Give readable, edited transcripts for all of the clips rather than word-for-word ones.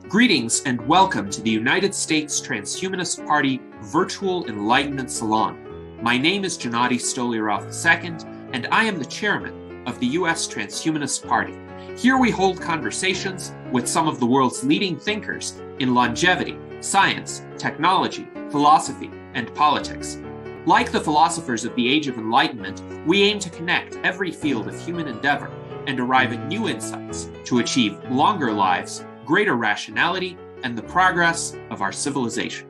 Greetings and welcome to the United States Transhumanist Party Virtual Enlightenment Salon. My name is Gennady Stoliarov II, and I am the chairman of the U.S. Transhumanist Party. Here we hold conversations with some of the world's leading thinkers in longevity, science, technology, philosophy, and politics. Like the philosophers of the Age of Enlightenment, we aim to connect every field of human endeavor and arrive at new insights to achieve longer lives, greater rationality, and the progress of our civilization.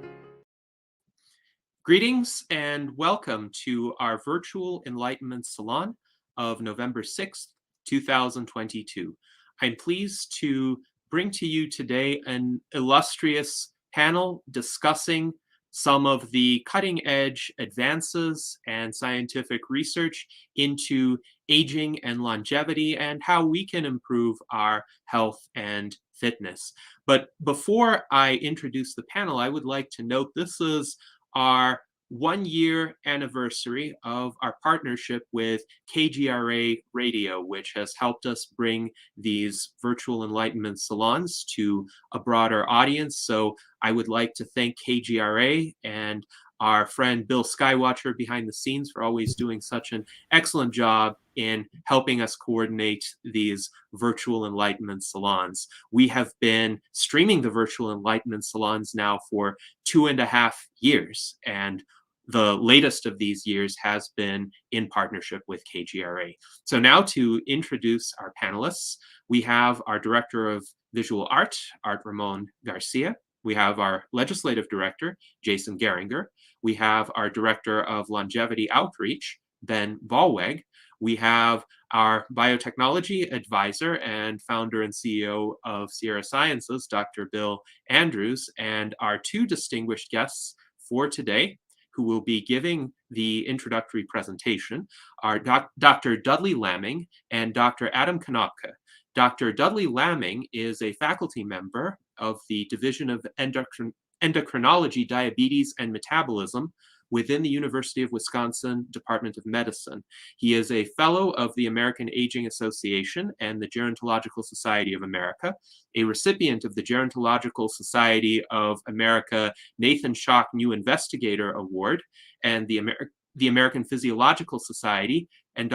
Greetings and welcome to our virtual Enlightenment Salon of November 6th, 2022. I'm pleased to bring to you today an illustrious panel discussing some of the cutting-edge advances and scientific research into aging and longevity and how we can improve our health and fitness. But before I introduce the panel, I would like to note this is our 1-year anniversary of our partnership with KGRA Radio, which has helped us bring these virtual enlightenment salons to a broader audience. So I would like to thank KGRA and our friend Bill Skywatcher behind the scenes for always doing such an excellent job in helping us coordinate these virtual enlightenment salons. We have been streaming the virtual enlightenment salons now for 2.5 years, and the latest of these years has been in partnership with KGRA. So now to introduce our panelists, we have our Director of Visual Art, Art Ramon Garcia. We have our Legislative Director, Jason Geringer. We have our Director of Longevity Outreach, Ben Vollweg. We have our Biotechnology Advisor and Founder and CEO of Sierra Sciences, Dr. Bill Andrews, and our two distinguished guests for today, who will be giving the introductory presentation, are Dr. Dudley Lamming and Dr. Adam Konopka. Dr. Dudley Lamming is a faculty member of the Division of Endocrinology, Diabetes and Metabolism within the University of Wisconsin Department of Medicine. He is a fellow of the American Aging Association and the Gerontological Society of America, a recipient of the Gerontological Society of America Nathan Schock New Investigator Award, and the American Physiological Society and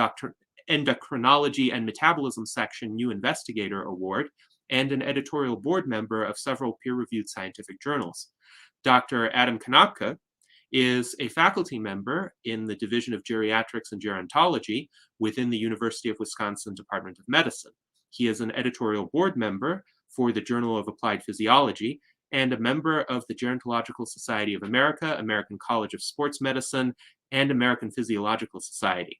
Endocrinology and Metabolism Section New Investigator Award, and an editorial board member of several peer-reviewed scientific journals. Dr. Adam Konopka is a faculty member in the Division of Geriatrics and Gerontology within the University of Wisconsin Department of Medicine. He is an editorial board member for the Journal of Applied Physiology and a member of the Gerontological Society of America, American College of Sports Medicine, and American Physiological Society.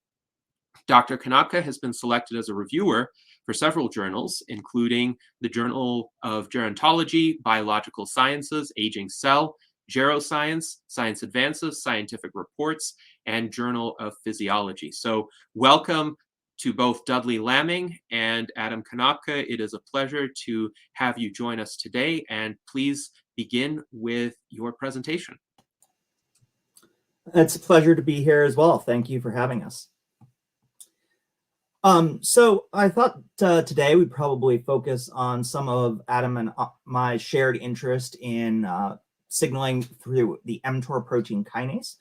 Dr. Konopka has been selected as a reviewer for several journals, including the Journal of Gerontology, Biological Sciences, Aging Cell, Geroscience, Science Advances, Scientific Reports, and Journal of Physiology. So welcome to both Dudley Lamming and Adam Konopka. It is a pleasure to have you join us today, and please begin with your presentation. It's a pleasure to be here as well. Thank you for having us. So I thought today we'd probably focus on some of Adam and my shared interest in signaling through the mTOR protein kinase,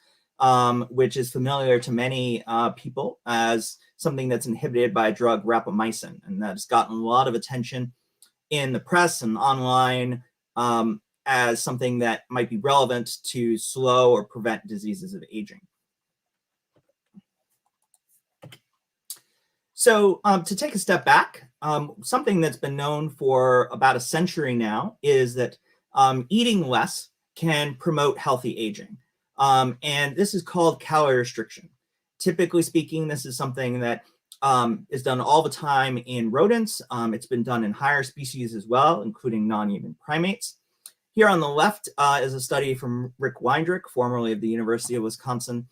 which is familiar to many people as something that's inhibited by a drug, rapamycin, and that's gotten a lot of attention in the press and online as something that might be relevant to slow or prevent diseases of aging. So to take a step back, something that's been known for about a century now is that eating less can promote healthy aging. And this is called calorie restriction. Typically speaking, this is something that is done all the time in rodents. It's been done in higher species as well, including non-human primates. Here on the left is a study from Rick Weindrich, formerly of the University of Wisconsin,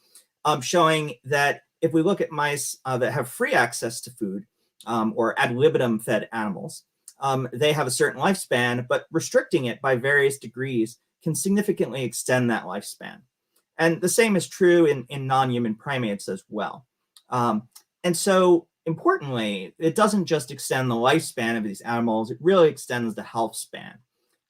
showing that if we look at mice that have free access to food or ad libitum fed animals, they have a certain lifespan, but restricting it by various degrees can significantly extend that lifespan. And the same is true in non-human primates as well. And so importantly, it doesn't just extend the lifespan of these animals, it really extends the health span.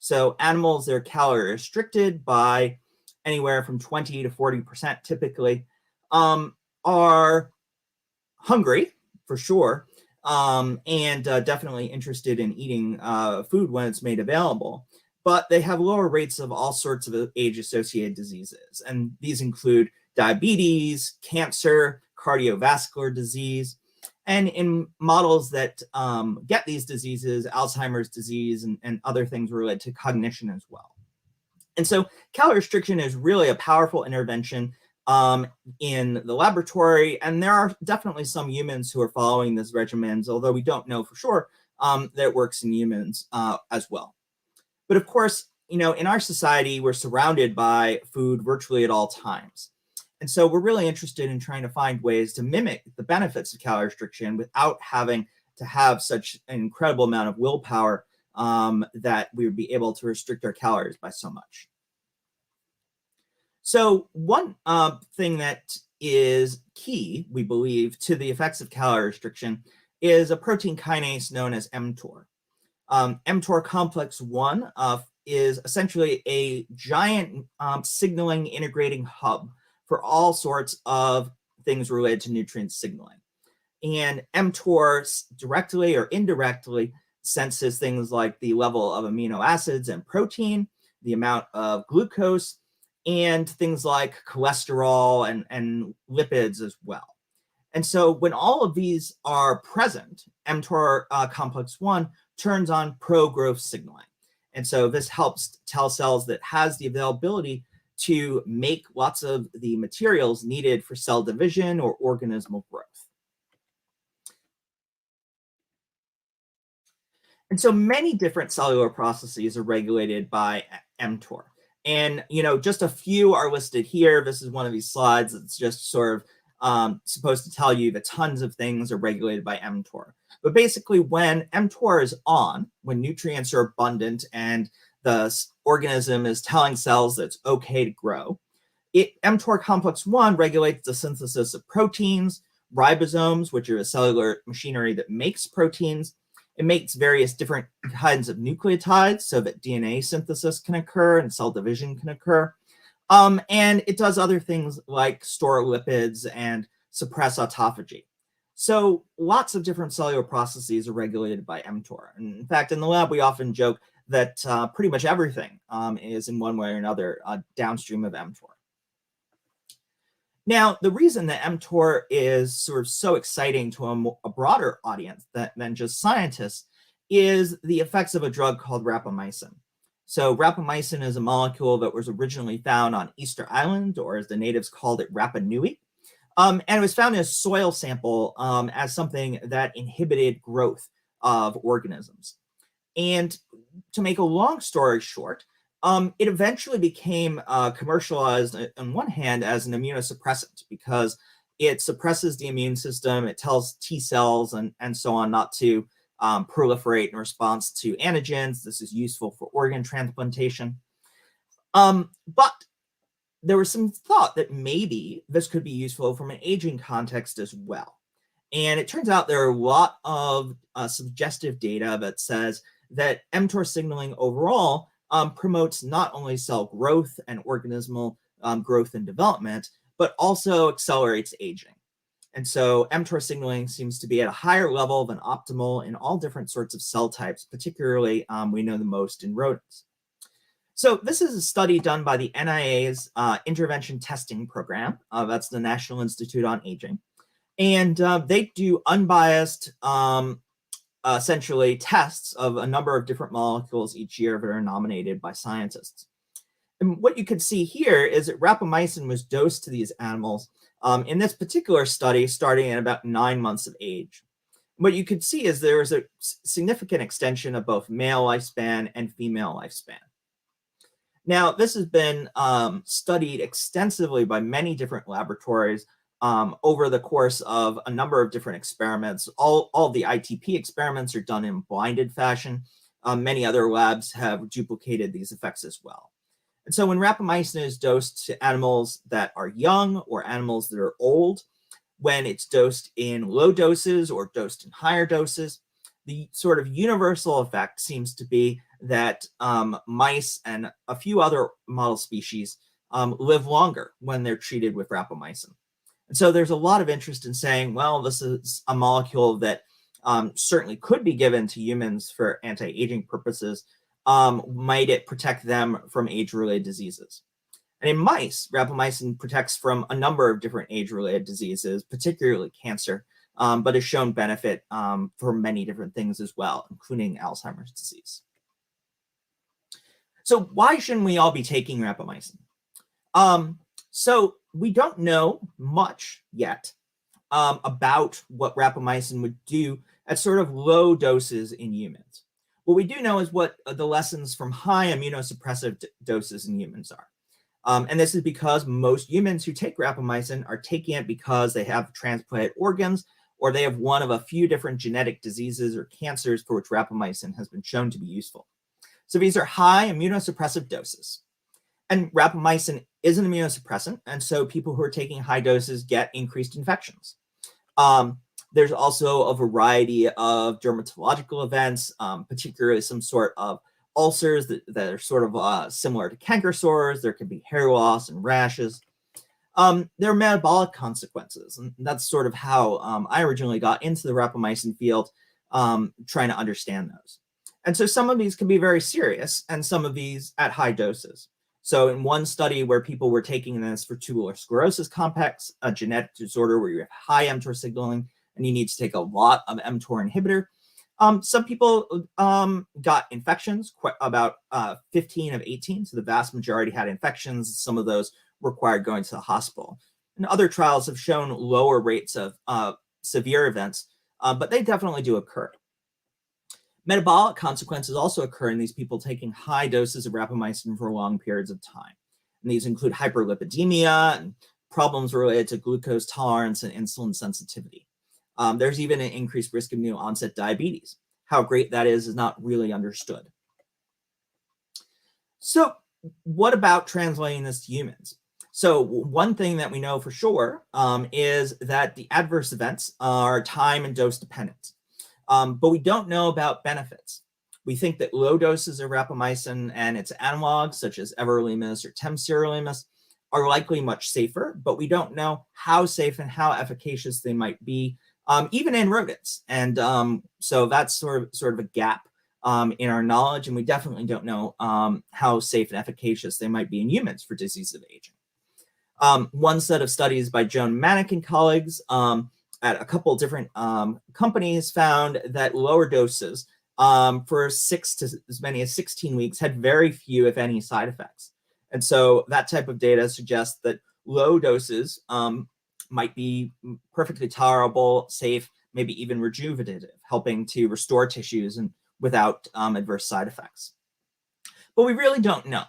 So animals that are calorie restricted by anywhere from 20 to 40% typically are hungry for sure, and definitely interested in eating food when it's made available. But they have lower rates of all sorts of age-associated diseases. And these include diabetes, cancer, cardiovascular disease. And in models that get these diseases, Alzheimer's disease and other things related to cognition as well. And so calorie restriction is really a powerful intervention in the laboratory. And there are definitely some humans who are following this regimens, although we don't know for sure that it works in humans as well. But of course, in our society, we're surrounded by food virtually at all times. And so we're really interested in trying to find ways to mimic the benefits of calorie restriction without having to have such an incredible amount of willpower that we would be able to restrict our calories by so much. So one thing that is key, we believe, to the effects of calorie restriction is a protein kinase known as mTOR. mTOR complex 1 is essentially a giant signaling integrating hub for all sorts of things related to nutrient signaling. And mTOR directly or indirectly senses things like the level of amino acids and protein, the amount of glucose, and things like cholesterol and lipids as well. And so when all of these are present, mTOR complex 1 turns on pro-growth signaling. And so this helps tell cells that has the availability to make lots of the materials needed for cell division or organismal growth. And so many different cellular processes are regulated by mTOR. And, just a few are listed here. This is one of these slides that's just sort of supposed to tell you that tons of things are regulated by mTOR. But basically, when mTOR is on, when nutrients are abundant and the organism is telling cells that it's okay to grow, mTOR complex 1 regulates the synthesis of proteins, ribosomes, which are the cellular machinery that makes proteins. It makes various different kinds of nucleotides so that DNA synthesis can occur and cell division can occur. And it does other things like store lipids and suppress autophagy. So lots of different cellular processes are regulated by mTOR. And in fact, in the lab, we often joke that pretty much everything is in one way or another downstream of mTOR. Now, the reason that mTOR is sort of so exciting to a broader audience than just scientists is the effects of a drug called rapamycin. So rapamycin is a molecule that was originally found on Easter Island, or as the natives called it, Rapa Nui. And it was found in a soil sample as something that inhibited growth of organisms. And to make a long story short, it eventually became commercialized on one hand as an immunosuppressant because it suppresses the immune system. It tells T cells and so on not to proliferate in response to antigens. This is useful for organ transplantation. But there was some thought that maybe this could be useful from an aging context as well. And it turns out there are a lot of suggestive data that says that mTOR signaling overall promotes not only cell growth and organismal growth and development, but also accelerates aging. And so mTOR signaling seems to be at a higher level than optimal in all different sorts of cell types, particularly we know the most in rodents. So this is a study done by the NIA's Intervention Testing Program. That's the National Institute on Aging. And they do unbiased, essentially, tests of a number of different molecules each year that are nominated by scientists. And what you can see here is that rapamycin was dosed to these animals in this particular study starting at about 9 months of age. What you could see is there was a significant extension of both male lifespan and female lifespan. Now, this has been studied extensively by many different laboratories over the course of a number of different experiments. All the ITP experiments are done in blinded fashion. Many other labs have duplicated these effects as well. And so when rapamycin is dosed to animals that are young or animals that are old, when it's dosed in low doses or dosed in higher doses, the sort of universal effect seems to be that mice and a few other model species live longer when they're treated with rapamycin. And so there's a lot of interest in saying, well, this is a molecule that certainly could be given to humans for anti-aging purposes. Might it protect them from age-related diseases? And in mice, rapamycin protects from a number of different age-related diseases, particularly cancer, but has shown benefit for many different things as well, including Alzheimer's disease. So why shouldn't we all be taking rapamycin? So we don't know much yet about what rapamycin would do at sort of low doses in humans. What we do know is what the lessons from high immunosuppressive doses in humans are. And this is because most humans who take rapamycin are taking it because they have transplanted organs or they have one of a few different genetic diseases or cancers for which rapamycin has been shown to be useful. So these are high immunosuppressive doses. And rapamycin is an immunosuppressant, and so people who are taking high doses get increased infections. There's also a variety of dermatological events, particularly some sort of ulcers that are sort of similar to canker sores. There can be hair loss and rashes. There are metabolic consequences, and that's sort of how I originally got into the rapamycin field, trying to understand those. And so some of these can be very serious, and some of these at high doses. So in one study where people were taking this for tubular sclerosis complex, a genetic disorder where you have high mTOR signaling and you need to take a lot of mTOR inhibitor, some people got infections, about 15 of 18. So the vast majority had infections. Some of those required going to the hospital. And other trials have shown lower rates of severe events, but they definitely do occur. Metabolic consequences also occur in these people taking high doses of rapamycin for long periods of time. And these include hyperlipidemia and problems related to glucose tolerance and insulin sensitivity. There's even an increased risk of new onset diabetes. How great that is not really understood. So what about translating this to humans? So one thing that we know for sure is that the adverse events are time and dose dependent. But we don't know about benefits. We think that low doses of rapamycin and its analogs, such as everolimus or temsirolimus, are likely much safer, but we don't know how safe and how efficacious they might be, even in rodents. And so that's sort of a gap in our knowledge, and we definitely don't know how safe and efficacious they might be in humans for disease of aging. One set of studies by Joan Manick and colleagues at a couple of different companies found that lower doses for 6 to as many as 16 weeks had very few, if any, side effects. And so that type of data suggests that low doses might be perfectly tolerable, safe, maybe even rejuvenative, helping to restore tissues and without adverse side effects. But we really don't know.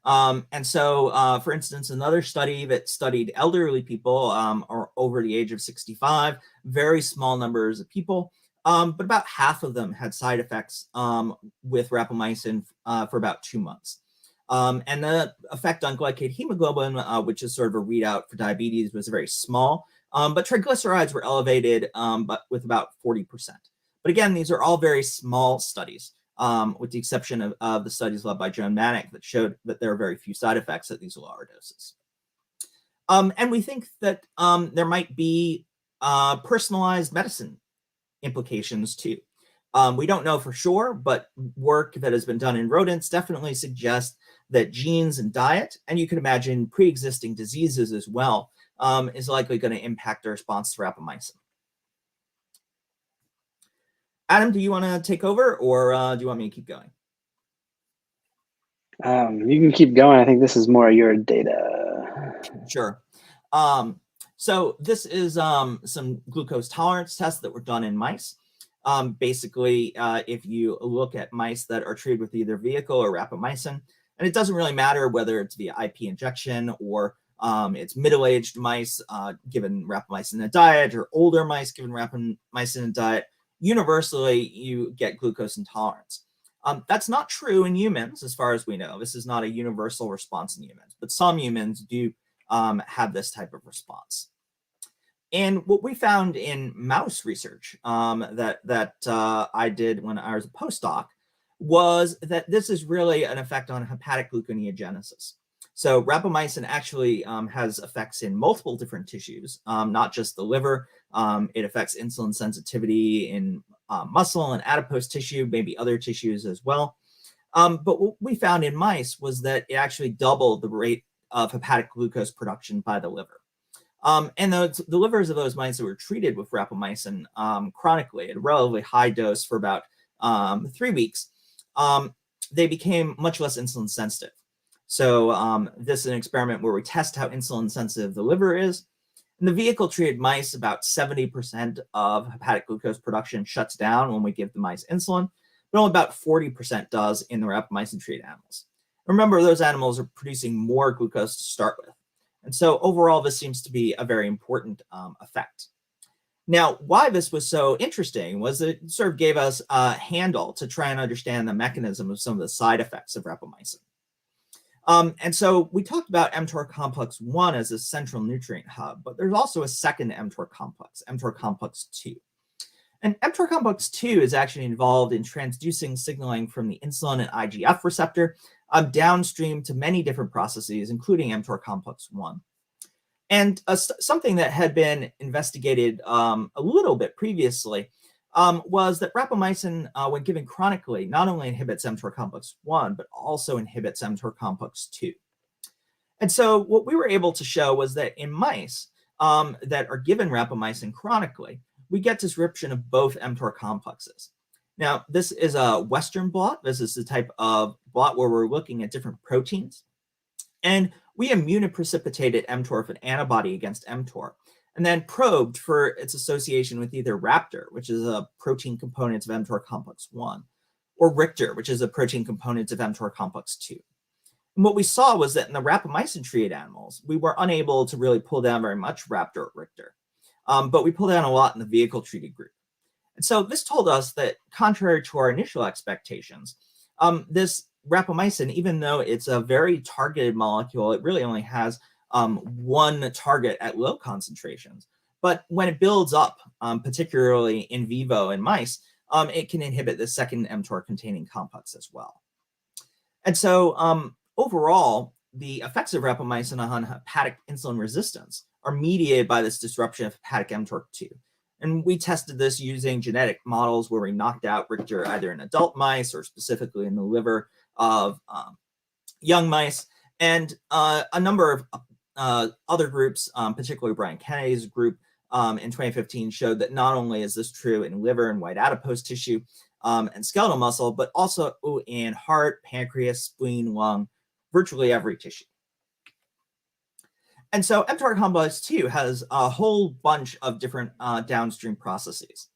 And so, for instance, another study that studied elderly people or over the age of 65, very small numbers of people, but about half of them had side effects with rapamycin for about 2 months. And the effect on glycated hemoglobin, which is sort of a readout for diabetes, was very small, but triglycerides were elevated, but with about 40%. But again, these are all very small studies. With the exception of the studies led by Joan Manick that showed that there are very few side effects at these lower doses. And we think that there might be personalized medicine implications too. We don't know for sure, but work that has been done in rodents definitely suggests that genes and diet, and you can imagine pre-existing diseases as well, is likely going to impact our response to rapamycin. Adam, do you want to take over, or do you want me to keep going? You can keep going. I think this is more your data. Sure. So this is some glucose tolerance tests that were done in mice. Basically, if you look at mice that are treated with either vehicle or rapamycin, and it doesn't really matter whether it's via IP injection or it's middle-aged mice given rapamycin in a diet or older mice given rapamycin in a diet, universally you get glucose intolerance. That's not true in humans, as far as we know. This is not a universal response in humans, but some humans do have this type of response. And what we found in mouse research that I did when I was a postdoc was that this is really an effect on hepatic gluconeogenesis. So rapamycin actually has effects in multiple different tissues, not just the liver. It affects insulin sensitivity in muscle and adipose tissue, maybe other tissues as well. But what we found in mice was that it actually doubled the rate of hepatic glucose production by the liver. And the livers of those mice that were treated with rapamycin chronically at a relatively high dose for about 3 weeks, they became much less insulin sensitive. So this is an experiment where we test how insulin sensitive the liver is. In the vehicle-treated mice, about 70% of hepatic glucose production shuts down when we give the mice insulin, but only about 40% does in the rapamycin-treated animals. Remember, those animals are producing more glucose to start with. And so overall, this seems to be a very important effect. Now, why this was so interesting was that it sort of gave us a handle to try and understand the mechanism of some of the side effects of rapamycin. And so we talked about mTOR complex 1 as a central nutrient hub, but there's also a second mTOR complex 2. And mTOR complex 2 is actually involved in transducing signaling from the insulin and IGF receptor downstream to many different processes, including mTOR complex 1. And something that had been investigated a little bit previously was that rapamycin, when given chronically, not only inhibits mTOR complex 1, but also inhibits mTOR complex 2. And so what we were able to show was that in mice that are given rapamycin chronically, we get disruption of both mTOR complexes. Now, this is a Western blot. This is the type of blot where we're looking at different proteins. And we immunoprecipitated mTOR with an antibody against mTOR, and then probed for its association with either Raptor, which is a protein component of mTOR complex 1, or Richter, which is a protein component of mTOR complex 2. And what we saw was that in the rapamycin-treated animals, we were unable to really pull down very much Raptor or Richter, but we pulled down a lot in the vehicle-treated group. And so this told us that, contrary to our initial expectations, this rapamycin, even though it's a very targeted molecule, it really only has one target at low concentrations. But when it builds up, particularly in vivo in mice, it can inhibit the second mTOR containing complex as well. And so overall, the effects of rapamycin on hepatic insulin resistance are mediated by this disruption of hepatic mTOR2. And we tested this using genetic models where we knocked out Richter either in adult mice or specifically in the liver of young mice. And a number of other groups, particularly Brian Kennedy's group in 2015, showed that not only is this true in liver and white adipose tissue and skeletal muscle, but also in heart, pancreas, spleen, lung, virtually every tissue. And so mTOR complex 2 has a whole bunch of different downstream processes.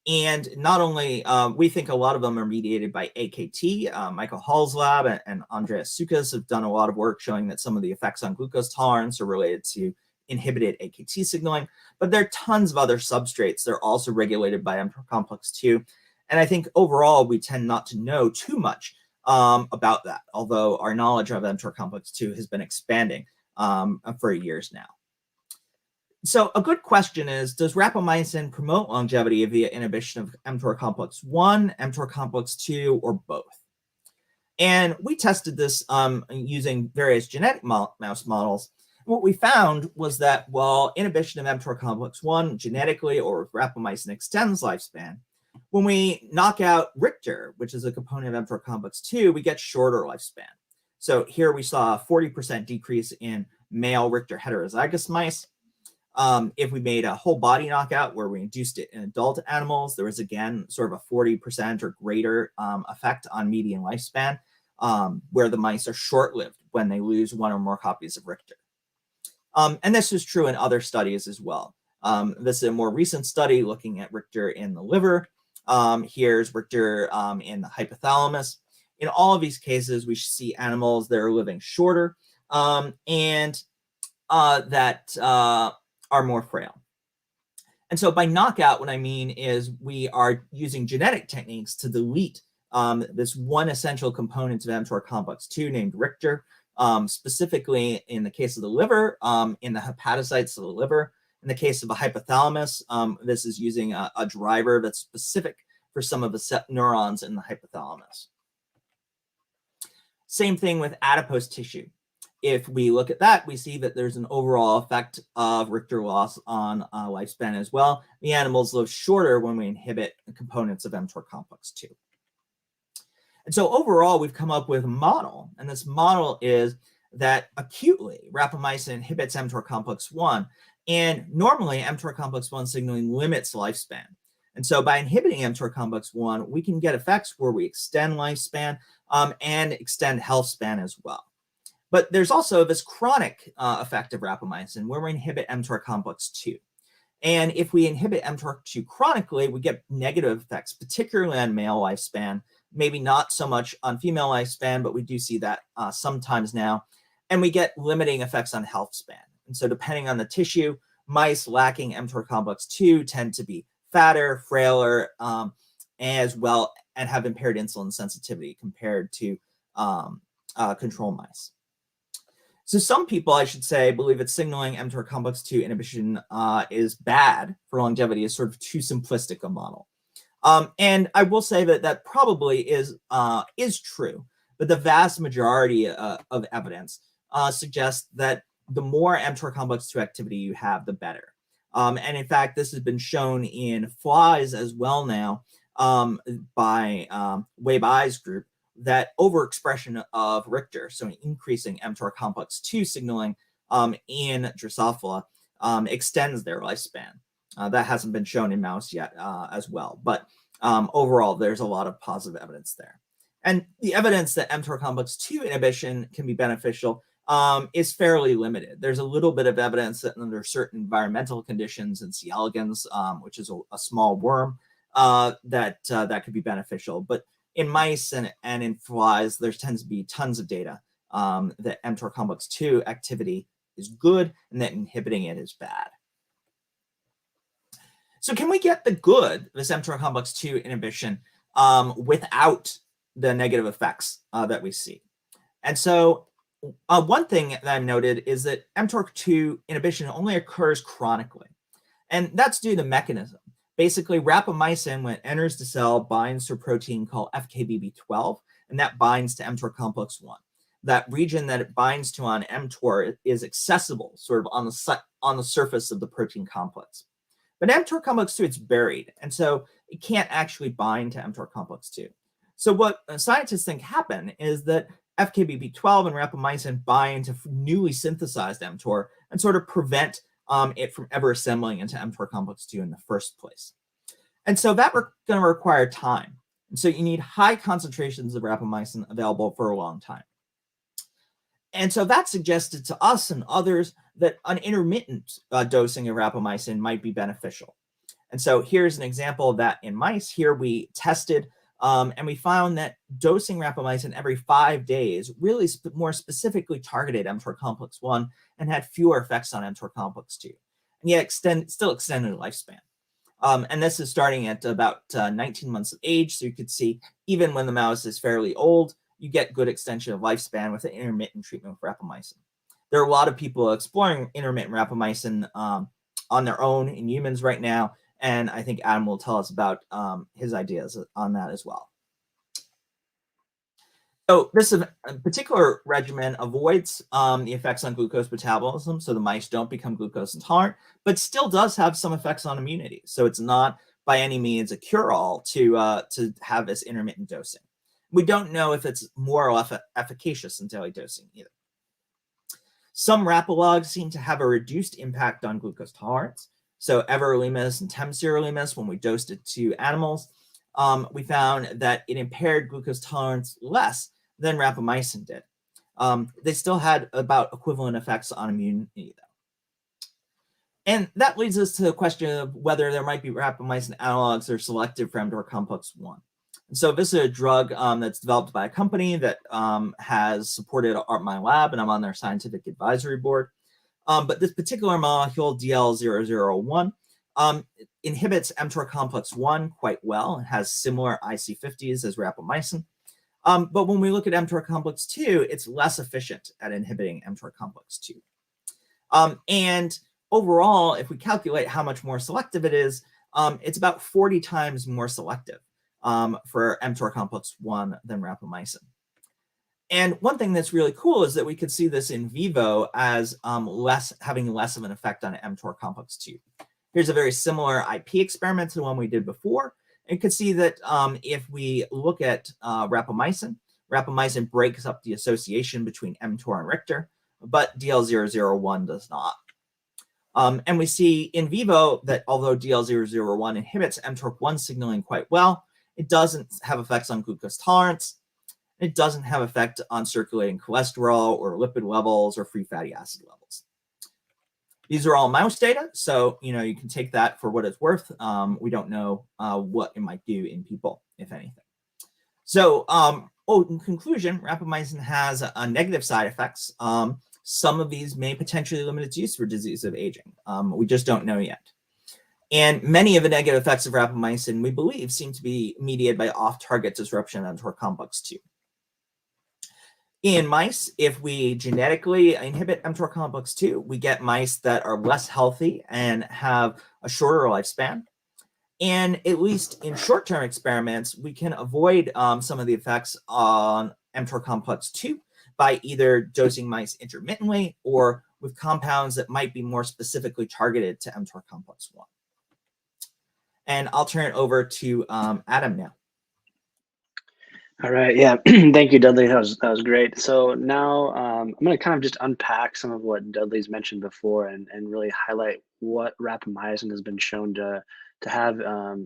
And not only, we think a lot of them are mediated by AKT. Michael Hall's lab and Andreas Sukas have done a lot of work showing that some of the effects on glucose tolerance are related to inhibited AKT signaling. But there are tons of other substrates that are also regulated by mTOR complex 2. And I think overall, we tend not to know too much about that, although our knowledge of mTOR complex 2 has been expanding for years now. So a good question is, does rapamycin promote longevity via inhibition of mTOR complex 1, mTOR complex 2, or both? And we tested this using various genetic mouse models. What we found was that while inhibition of mTOR complex 1 genetically or with rapamycin extends lifespan, when we knock out Richter, which is a component of mTOR complex 2, we get shorter lifespan. So here we saw a 40% decrease in male Richter heterozygous mice. If we made a whole body knockout where we induced it in adult animals, there was again sort of a 40% or greater effect on median lifespan, where the mice are short-lived when they lose one or more copies of Richter. And this was true in other studies as well. This is a more recent study looking at Richter in the liver. Here's Richter in the hypothalamus. In all of these cases, we see animals that are living shorter and that are more frail. And so by knockout, what I mean is we are using genetic techniques to delete this one essential component of mTOR complex 2 named Richter, specifically in the case of the liver, in the hepatocytes of the liver. In the case of a hypothalamus, this is using a driver that's specific for some of the neurons in the hypothalamus. Same thing with adipose tissue. If we look at that, we see that there's an overall effect of Richter loss on lifespan as well. The animals live shorter when we inhibit components of mTOR complex 2. And so overall, we've come up with a model, and this model is that acutely rapamycin inhibits mTOR complex 1, and normally mTOR complex 1 signaling limits lifespan. And so by inhibiting mTOR complex 1, we can get effects where we extend lifespan and extend health span as well. But there's also this chronic effect of rapamycin where we inhibit mTOR complex 2. And if we inhibit mTOR2 chronically, we get negative effects, particularly on male lifespan, maybe not so much on female lifespan, but we do see that sometimes now. And we get limiting effects on health span. And so depending on the tissue, mice lacking mTOR complex 2 tend to be fatter, frailer, as well, and have impaired insulin sensitivity compared to control mice. So some people, I should say, believe that signaling mTOR complex 2 inhibition is bad for longevity, is sort of too simplistic a model. And I will say that that probably is true, but the vast majority of evidence suggests that the more mTOR complex 2 activity you have, the better. And in fact, this has been shown in flies as well now by Wei-Bai's group, that overexpression of Richter, so increasing mTOR complex 2 signaling in Drosophila, extends their lifespan. That hasn't been shown in mouse yet as well, but overall, there's a lot of positive evidence there. And the evidence that mTOR complex 2 inhibition can be beneficial is fairly limited. There's a little bit of evidence that under certain environmental conditions in C. elegans, which is a small worm, that could be beneficial. But in mice and in flies, there tends to be tons of data that mTOR complex 2 activity is good and that inhibiting it is bad. So can we get the good, this mTOR complex 2 inhibition, without the negative effects that we see? And so one thing that I've noted is that mTOR2 inhibition only occurs chronically. And that's due to the mechanism. Basically, rapamycin, when it enters the cell, binds to a protein called FKBP12, and that binds to mTOR complex 1. That region that it binds to on mTOR is accessible sort of on the surface of the protein complex. But mTOR complex 2, it's buried, and so it can't actually bind to mTOR complex 2. So what scientists think happened is that FKBP12 and rapamycin bind to newly synthesized mTOR and sort of prevent it from ever assembling into mTOR complex 2 in the first place. And so that we're going to require time. And so you need high concentrations of rapamycin available for a long time. And so that suggested to us and others that an intermittent dosing of rapamycin might be beneficial. And so here's an example of that in mice. Here we tested and we found that dosing rapamycin every 5 days really more specifically targeted mTOR complex 1 and had fewer effects on mTOR complex 2, and yet still extended lifespan. And this is starting at about 19 months of age. So you could see even when the mouse is fairly old, you get good extension of lifespan with an intermittent treatment with rapamycin. There are a lot of people exploring intermittent rapamycin on their own in humans right now. And I think Adam will tell us about his ideas on that as well. So this particular regimen avoids the effects on glucose metabolism, so the mice don't become glucose intolerant, but still does have some effects on immunity. So it's not by any means a cure-all to have this intermittent dosing. We don't know if it's more or less efficacious in daily dosing either. Some rapalogs seem to have a reduced impact on glucose tolerance. So everolimus and temsirolimus, when we dosed it to animals, we found that it impaired glucose tolerance less than rapamycin did. They still had about equivalent effects on immunity, though. And that leads us to the question of whether there might be rapamycin analogs that are selective for mTOR complex 1. And so this is a drug that's developed by a company that has supported my lab, and I'm on their scientific advisory board. But this particular molecule, DL001, inhibits mTOR complex 1 quite well. It has similar IC50s as rapamycin. But when we look at mTOR complex 2, it's less efficient at inhibiting mTOR complex 2. And overall, if we calculate how much more selective it is, it's about 40 times more selective for mTOR complex 1 than rapamycin. And one thing that's really cool is that we could see this in vivo as having less of an effect on mTOR complex 2. Here's a very similar IP experiment to the one we did before. And you can see that if we look at rapamycin breaks up the association between mTOR and Richter, but DL001 does not. And we see in vivo that although DL001 inhibits mTORC1 signaling quite well, it doesn't have effects on glucose tolerance. It doesn't have effect on circulating cholesterol or lipid levels or free fatty acid levels. These are all mouse data, so you can take that for what it's worth. We don't know what it might do in people, if anything. So, in conclusion, rapamycin has negative side effects. Some of these may potentially limit its use for disease of aging. We just don't know yet. And many of the negative effects of rapamycin, we believe, seem to be mediated by off-target disruption of mTOR complex 2. In mice, if we genetically inhibit mTOR complex 2, we get mice that are less healthy and have a shorter lifespan. And at least in short-term experiments, we can avoid some of the effects on mTOR complex 2 by either dosing mice intermittently or with compounds that might be more specifically targeted to mTOR complex 1. And I'll turn it over to Adam now. All right, yeah, thank you, Dudley. That was great. So now I'm going to kind of just unpack some of what Dudley's mentioned before and really highlight what rapamycin has been shown to have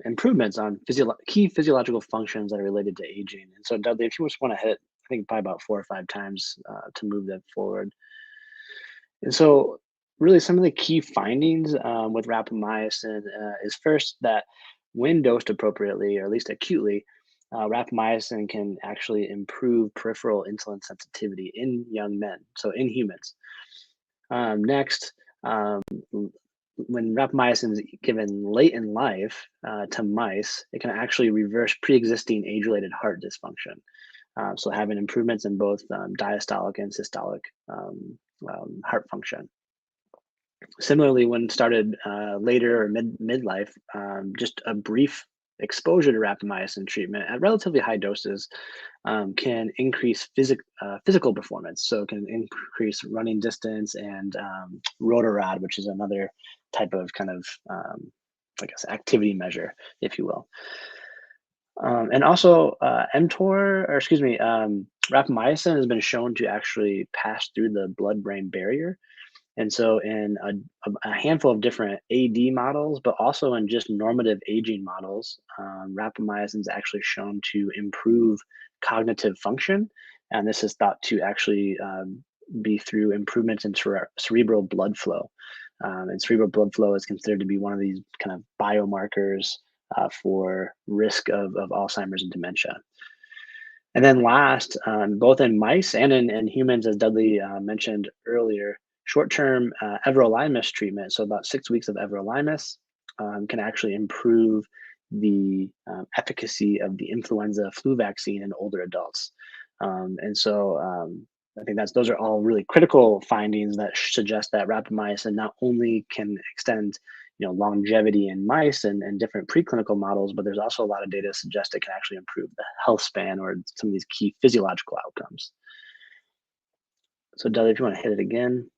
improvements on key physiological functions that are related to aging. And so, Dudley, if you just want to hit, I think probably about 4 or 5 times to move that forward. And so, really, some of the key findings with rapamycin is first that when dosed appropriately, or at least acutely, rapamycin can actually improve peripheral insulin sensitivity in young men, so in humans. Next, when rapamycin is given late in life to mice, it can actually reverse pre-existing age-related heart dysfunction. So having improvements in both diastolic and systolic heart function. Similarly, when started later or midlife, just a brief exposure to rapamycin treatment at relatively high doses can increase physical performance. So it can increase running distance and rotarod, which is another type of kind of, I guess, activity measure, if you will. And also rapamycin has been shown to actually pass through the blood-brain barrier. And so in a handful of different AD models, but also in just normative aging models, rapamycin is actually shown to improve cognitive function. And this is thought to actually be through improvements in cerebral blood flow. And cerebral blood flow is considered to be one of these kind of biomarkers for risk of Alzheimer's and dementia. And then last, both in mice and in humans, as Dudley mentioned earlier, short-term everolimus treatment, so about 6 weeks of everolimus, can actually improve the efficacy of the influenza flu vaccine in older adults. And so I think those are all really critical findings that suggest that rapamycin not only can extend longevity in mice and different preclinical models, but there's also a lot of data to suggest it can actually improve the health span or some of these key physiological outcomes. So Dudley, if you want to hit it again.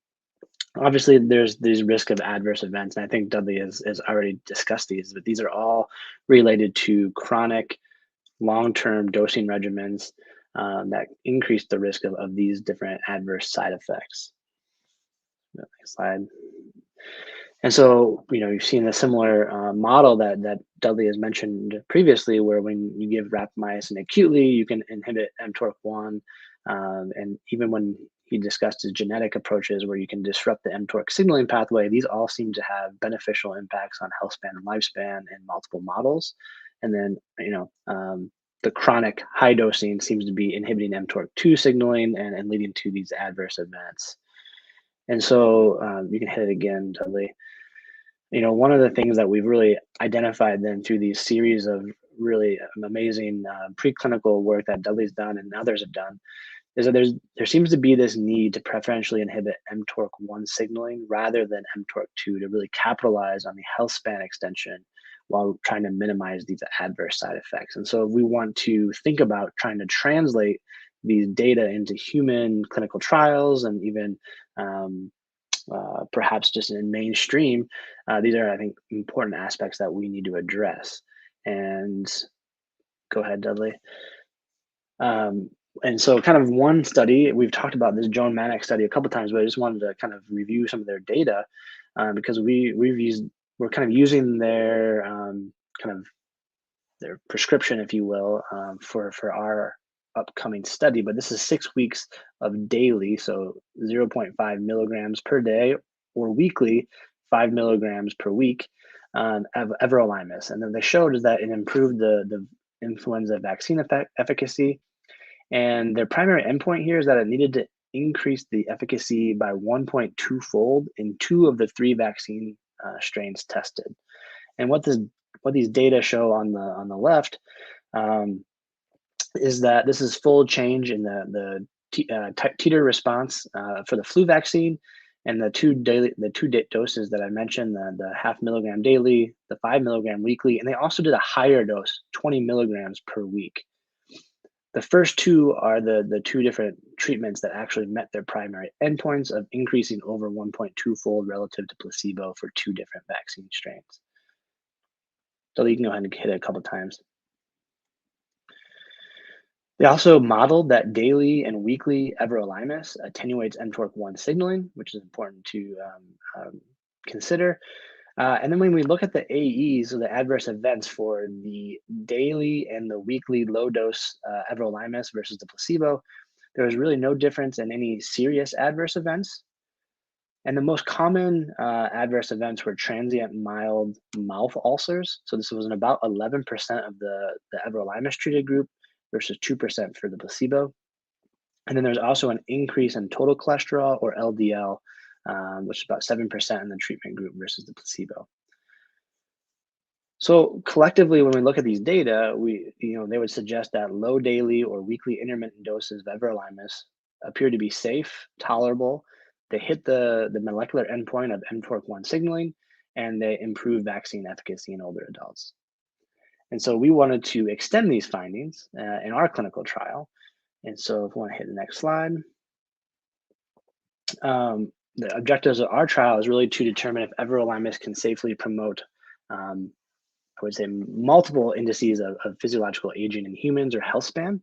Obviously, there's risk of adverse events, and I think Dudley has already discussed these, but these are all related to chronic, long-term dosing regimens that increase the risk of these different adverse side effects. Next slide. And so, you've seen a similar model that Dudley has mentioned previously, where when you give rapamycin acutely, you can inhibit mTORC1, and even when he discussed his genetic approaches where you can disrupt the mTORC signaling pathway, these all seem to have beneficial impacts on health span and lifespan in multiple models. And then, the chronic high dosing seems to be inhibiting mTORC2 signaling and leading to these adverse events. And so you can hit it again, Dudley. One of the things that we've really identified then through these series of really amazing preclinical work that Dudley's done and others have done is that there seems to be this need to preferentially inhibit mTORC1 signaling rather than mTORC2 to really capitalize on the health span extension while trying to minimize these adverse side effects. And so we want to think about trying to translate these data into human clinical trials and even perhaps just in mainstream, these are, I think, important aspects that we need to address. And go ahead, Dudley. And so kind of one study, we've talked about this Joan Manick study a couple times, but I just wanted to kind of review some of their data because we're kind of using their kind of their prescription, if you will, for our upcoming study. But this is 6 weeks of daily, so 0.5 milligrams per day, or weekly 5 milligrams per week of everolimus. And then they showed is that it improved the influenza vaccine efficacy. And their primary endpoint here is that it needed to increase the efficacy by 1.2-fold in 2 of the 3 vaccine strains tested. And what these data show on the left is that this is full change in the titer response for the flu vaccine, and the two doses that I mentioned, the 0.5 milligram daily, the 5 milligram weekly, and they also did a higher dose, 20 milligrams per week. The first 2 are the 2 different treatments that actually met their primary endpoints of increasing over 1.2-fold relative to placebo for 2 different vaccine strains. So you can go ahead and hit it a couple times. They also modeled that daily and weekly everolimus attenuates mTORC1 signaling, which is important to consider. And then when we look at the AEs, or the adverse events for the daily and the weekly low dose everolimus versus the placebo, there was really no difference in any serious adverse events. And the most common adverse events were transient mild mouth ulcers. So this was in about 11% of the everolimus treated group versus 2% for the placebo. And then there's also an increase in total cholesterol, or LDL, which is about 7% in the treatment group versus the placebo. So collectively, when we look at these data, they would suggest that low daily or weekly intermittent doses of everolimus appear to be safe, tolerable. They hit the molecular endpoint of mTORC1 signaling, and they improve vaccine efficacy in older adults. And so we wanted to extend these findings in our clinical trial. And so if we want to hit the next slide. The objectives of our trial is really to determine if everolimus can safely promote, I would say, multiple indices of physiological aging in humans, or health span.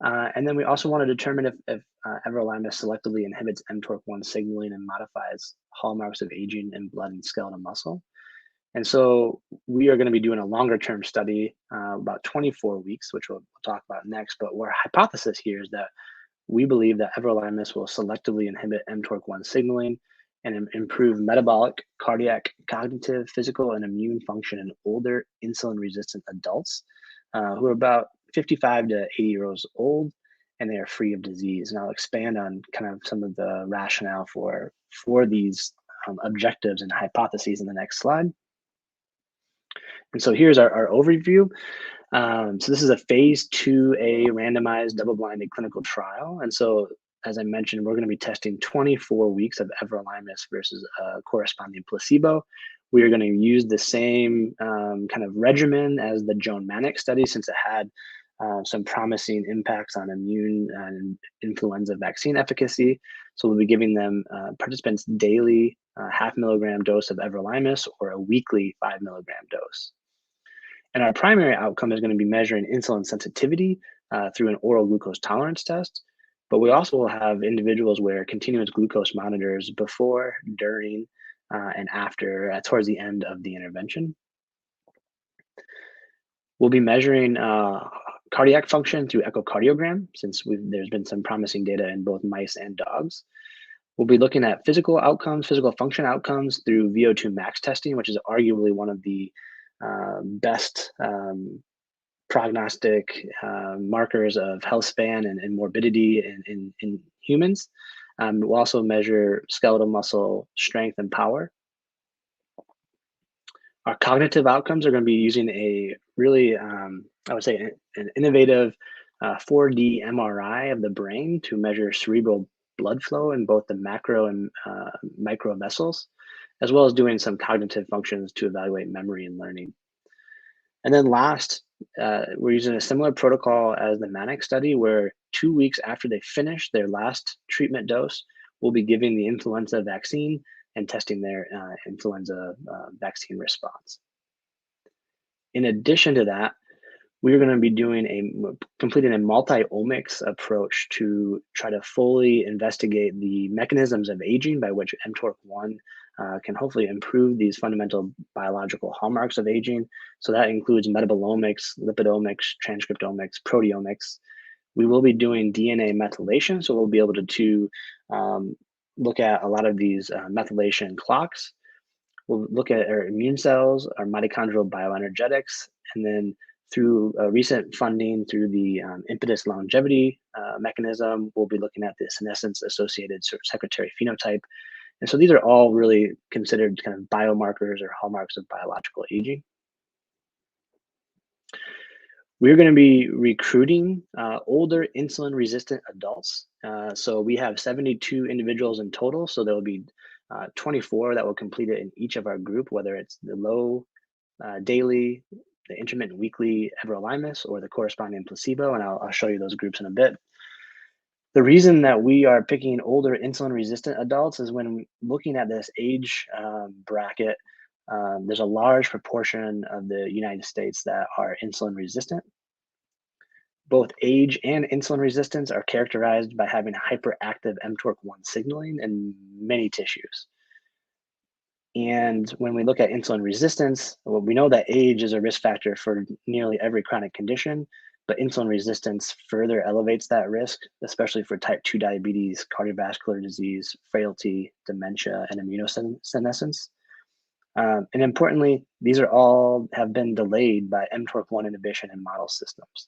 And then we also want to determine if everolimus selectively inhibits mTORC1 signaling and modifies hallmarks of aging in blood and skeletal muscle. And so we are going to be doing a longer term study, about 24 weeks, which we'll talk about next. But our hypothesis here is that we believe that everolimus will selectively inhibit mTORC1 signaling and improve metabolic, cardiac, cognitive, physical, and immune function in older insulin-resistant adults who are about 55 to 80 years old, and they are free of disease. And I'll expand on kind of some of the rationale for these objectives and hypotheses in the next slide. And so here's our overview. So this is a phase 2A randomized double-blinded clinical trial. And so, as I mentioned, we're going to be testing 24 weeks of everolimus versus a corresponding placebo. We are going to use the same kind of regimen as the Joan Manick study, since it had some promising impacts on immune and influenza vaccine efficacy. So we'll be giving them participants daily 0.5 milligram dose of everolimus, or a weekly 5 milligram dose. And our primary outcome is going to be measuring insulin sensitivity through an oral glucose tolerance test. But we also will have individuals wear continuous glucose monitors before, during, and after, towards the end of the intervention. We'll be measuring cardiac function through echocardiogram, since there's been some promising data in both mice and dogs. We'll be looking at physical outcomes, physical function outcomes through VO2 max testing, which is arguably one of the best prognostic markers of health span and morbidity in humans. We'll also measure skeletal muscle strength and power. Our cognitive outcomes are going to be using a really, I would say, an innovative 4D MRI of the brain to measure cerebral blood flow in both the macro and micro vessels, as well as doing some cognitive functions to evaluate memory and learning. And then last, we're using a similar protocol as the MANIC study, where 2 weeks after they finish their last treatment dose, we'll be giving the influenza vaccine and testing their influenza vaccine response. In addition to that, we're going to be completing a multi-omics approach to try to fully investigate the mechanisms of aging by which mTORC1 can hopefully improve these fundamental biological hallmarks of aging. So that includes metabolomics, lipidomics, transcriptomics, proteomics. We will be doing DNA methylation, so we'll be able to look at a lot of these methylation clocks. We'll look at our immune cells, our mitochondrial bioenergetics, and then through recent funding through the impetus longevity mechanism, we'll be looking at the senescence-associated secretory phenotype. And so these are all really considered kind of biomarkers or hallmarks of biological aging. We're going to be recruiting older insulin-resistant adults. So we have 72 individuals in total. So there will be 24 that will complete it in each of our group, whether it's the low daily, the intermittent weekly everolimus, or the corresponding placebo. And I'll show you those groups in a bit. The reason that we are picking older insulin-resistant adults is when looking at this age bracket, there's a large proportion of the United States that are insulin resistant. Both age and insulin resistance are characterized by having hyperactive mTORC1 signaling in many tissues. And when we look at insulin resistance, well, we know that age is a risk factor for nearly every chronic condition, but insulin resistance further elevates that risk, especially for type 2 diabetes, cardiovascular disease, frailty, dementia, and immunosenescence. And importantly, these are all have been delayed by mTORC1 inhibition in model systems.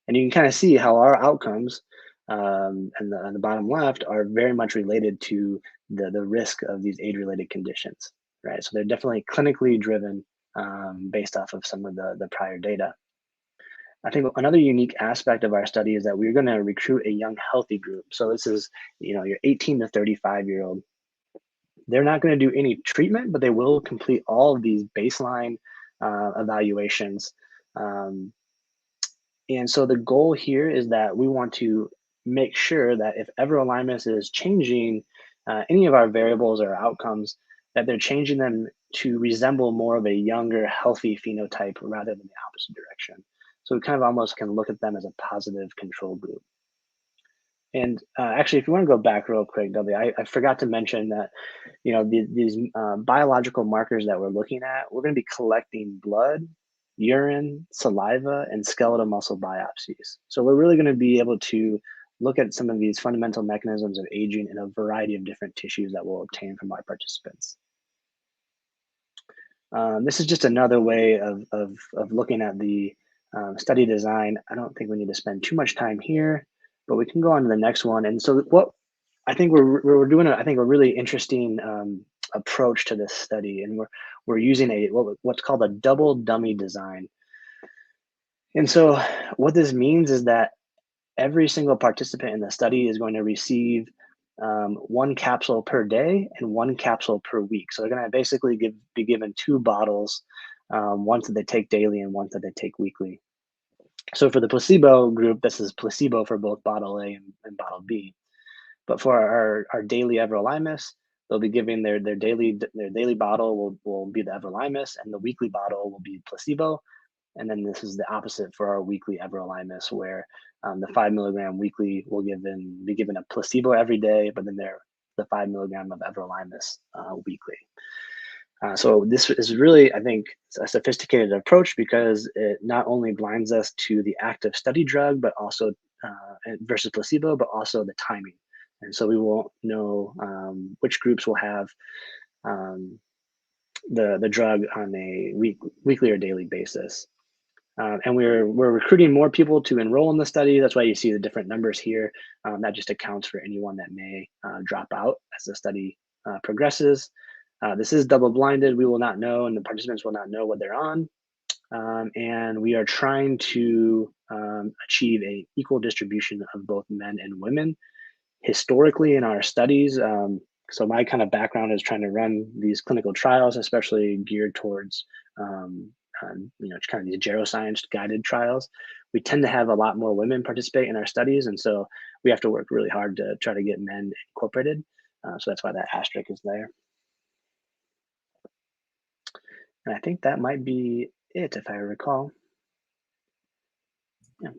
And you can kind of see how our outcomes on the bottom left are very much related to the risk of these age-related conditions, right? So they're definitely clinically driven based off of some of the prior data. I think another unique aspect of our study is that we're going to recruit a young healthy group. So this is, your 18 to 35-year-old. They're not going to do any treatment, but they will complete all of these baseline evaluations. And so the goal here is that we want to make sure that if everolimus is changing any of our variables or outcomes, that they're changing them to resemble more of a younger, healthy phenotype rather than the opposite direction. So we kind of almost can look at them as a positive control group. And actually, if you want to go back real quick, Dudley, I forgot to mention that, these biological markers that we're looking at, we're going to be collecting blood, urine, saliva, and skeletal muscle biopsies. So we're really going to be able to look at some of these fundamental mechanisms of aging in a variety of different tissues that we'll obtain from our participants. This is just another way of looking at the study design. I don't think we need to spend too much time here, but we can go on to the next one. And so what I think we're doing, I think a really interesting approach to this study, and we're using what's called a double dummy design. And so what this means is that every single participant in the study is going to receive 1 capsule per day and 1 capsule per week. So they're going to basically be given 2 bottles, one that they take daily and one that they take weekly. So for the placebo group, this is placebo for both bottle A and bottle B. But for our daily everolimus, they'll be giving their daily bottle will be the everolimus, and the weekly bottle will be placebo. And then this is the opposite for our weekly everolimus, where the 5 milligram weekly will be given a placebo every day, but then the 5 milligram of everolimus weekly. So this is really, I think, a sophisticated approach because it not only blinds us to the active study drug, but also versus placebo, but also the timing. And so we won't know which groups will have the drug on a weekly or daily basis. And we're recruiting more people to enroll in the study. That's why you see the different numbers here. That just accounts for anyone that may drop out as the study progresses. This is double blinded. We will not know, and the participants will not know what they're on. And we are trying to achieve an equal distribution of both men and women. Historically, in our studies, So my kind of background is trying to run these clinical trials, especially geared towards, kind of these geroscience guided trials. We tend to have a lot more women participate in our studies, and so we have to work really hard to try to get men incorporated. So that's why that asterisk is there. And I think that might be it, if I recall. Yeah.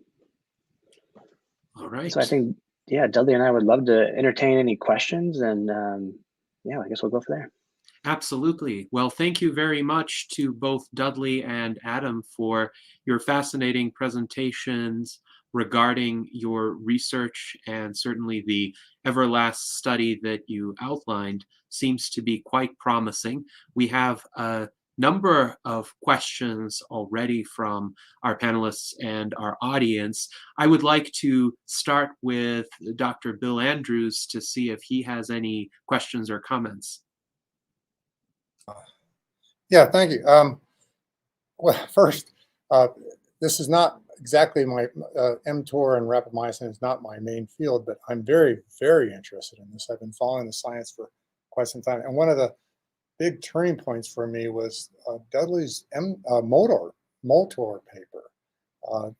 All right. So I think, yeah, Dudley and I would love to entertain any questions, and yeah, I guess we'll go from there. Absolutely. Well, thank you very much to both Dudley and Adam for your fascinating presentations regarding your research, and certainly the Everlast study that you outlined seems to be quite promising. We have a number of questions already from our panelists and our audience. I would like to start with Dr. Bill Andrews to see if he has any questions or comments. Yeah, thank you. Well, first, this is not exactly my mTOR and rapamycin is not my main field, but I'm very, very interested in this. I've been following the science for quite some time. And one of the big turning points for me was Dudley's MOTOR paper.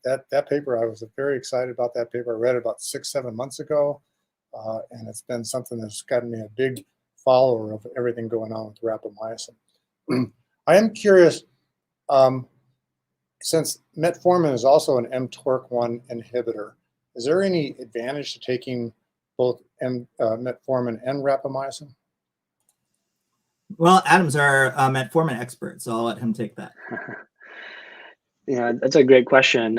That paper, I was very excited about that paper. I read it about 6-7 months ago, and it's been something that's gotten me a big follower of everything going on with rapamycin. I am curious, since metformin is also an mTORC1 inhibitor, is there any advantage to taking both metformin and rapamycin? Well, Adam's our metformin expert, so I'll let him take that. Yeah, that's a great question.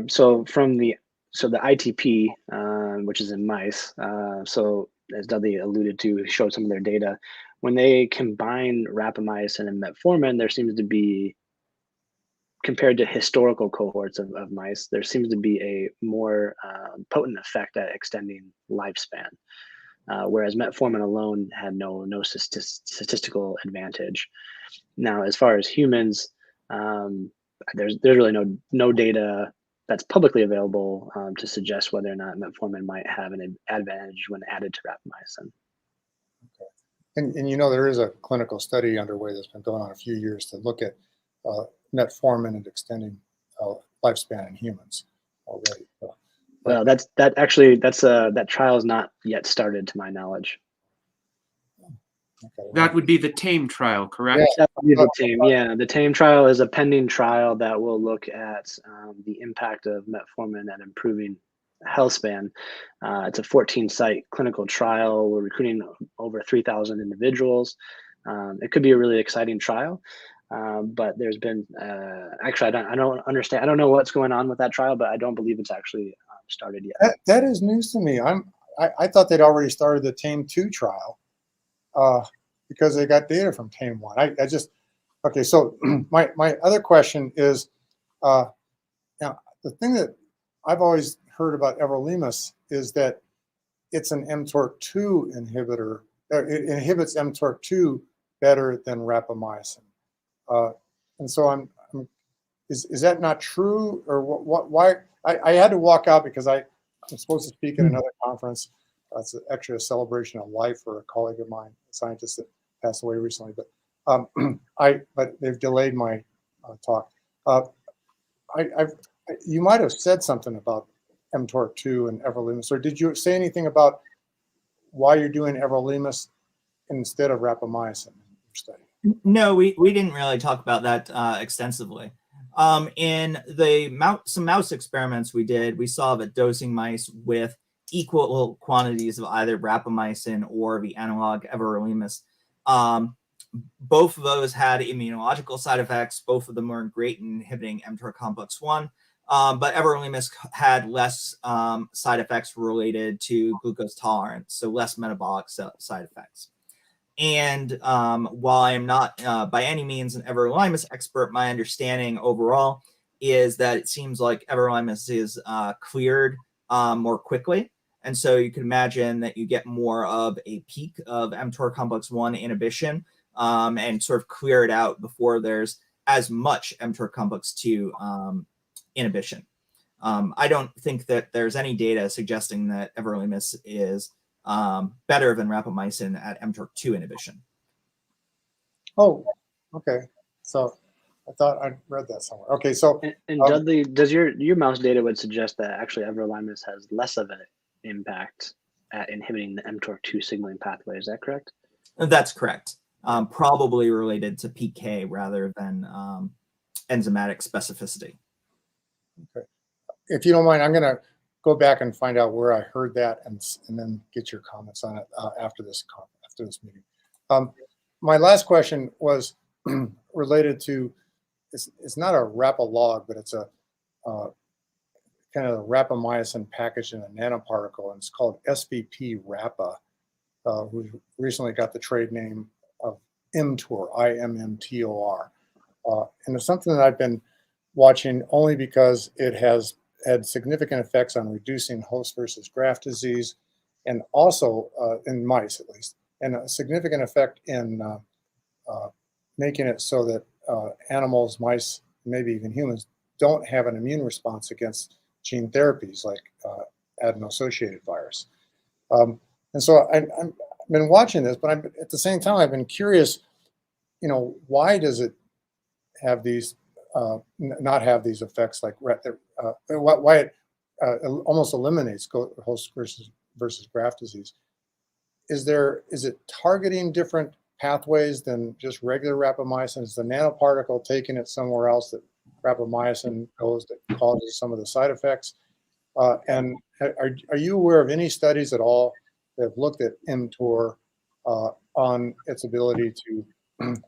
So the ITP, which is in mice, so as Dudley alluded to, showed some of their data. When they combine rapamycin and metformin, there seems to be, compared to historical cohorts of mice, there seems to be a more potent effect at extending lifespan, whereas metformin alone had no statistical advantage. Now, as far as humans, there's really no data that's publicly available to suggest whether or not metformin might have an advantage when added to rapamycin. Okay. And you know, there is a clinical study underway that's been going on a few years to look at metformin and extending lifespan in humans already. Well, that trial is not yet started, to my knowledge. Okay. That would be the TAME trial, correct? Yeah. That would be the TAME. Yeah, the TAME trial is a pending trial that will look at the impact of metformin at improving health span. It's a 14-site clinical trial. We're recruiting over 3,000 individuals. It could be a really exciting trial, but there's been actually I don't understand. I don't know what's going on with that trial, but I don't believe it's actually started yet. That is news to me. I thought they'd already started the TAME 2 trial. Because they got data from TAME 1. Okay, so my other question is, now the thing that I've always heard about everolimus is that it's an mTORC2 inhibitor. It inhibits mTORC2 better than rapamycin. And so is that not true, or why? I had to walk out because I'm supposed to speak at another conference. It's actually a celebration of life for a colleague of mine, a scientist that passed away recently. But but they've delayed my talk. You might have said something about mTORC2 and everolimus, or did you say anything about why you're doing everolimus instead of rapamycin in your study? No, we didn't really talk about that extensively. In some mouse experiments we did, we saw that dosing mice with equal quantities of either rapamycin or the analog everolimus, both of those had immunological side effects. Both of them were great in inhibiting mTOR complex 1, but everolimus had less side effects related to glucose tolerance, so less metabolic side effects. And while I am not by any means an everolimus expert, my understanding overall is that it seems like everolimus is cleared more quickly. And so you can imagine that you get more of a peak of mTOR complex 1 inhibition and sort of clear it out before there's as much mTOR complex 2 inhibition. I don't think that there's any data suggesting that everolimus is better than rapamycin at mTORC2 inhibition. Oh, okay. So I thought I read that somewhere. Okay, so And Dudley, does your mouse data would suggest that actually everolimus has less of an impact at inhibiting the mTORC2 signaling pathway? Is that correct? That's correct. Probably related to PK rather than enzymatic specificity. okay. If you don't mind, I'm going to go back and find out where I heard that, and then get your comments on it after this meeting. My last question was related to, it's not a rapalog, but it's a kind of a rapamycin package in a nanoparticle, and it's called SVP Rapa, who recently got the trade name of IMMTOR, IMMTOR. And it's something that I've been watching only because it has had significant effects on reducing host versus graft disease, and also in mice at least, and a significant effect in making it so that animals, mice, maybe even humans, don't have an immune response against gene therapies like adeno-associated virus. And so I've been watching this, but at the same time, I've been curious, why does it have these, not have these effects, like why it almost eliminates host versus graft disease? Is it targeting different pathways than just regular rapamycin? Is the nanoparticle taking it somewhere else that rapamycin goes that causes some of the side effects? And are you aware of any studies at all that have looked at mTOR on its ability to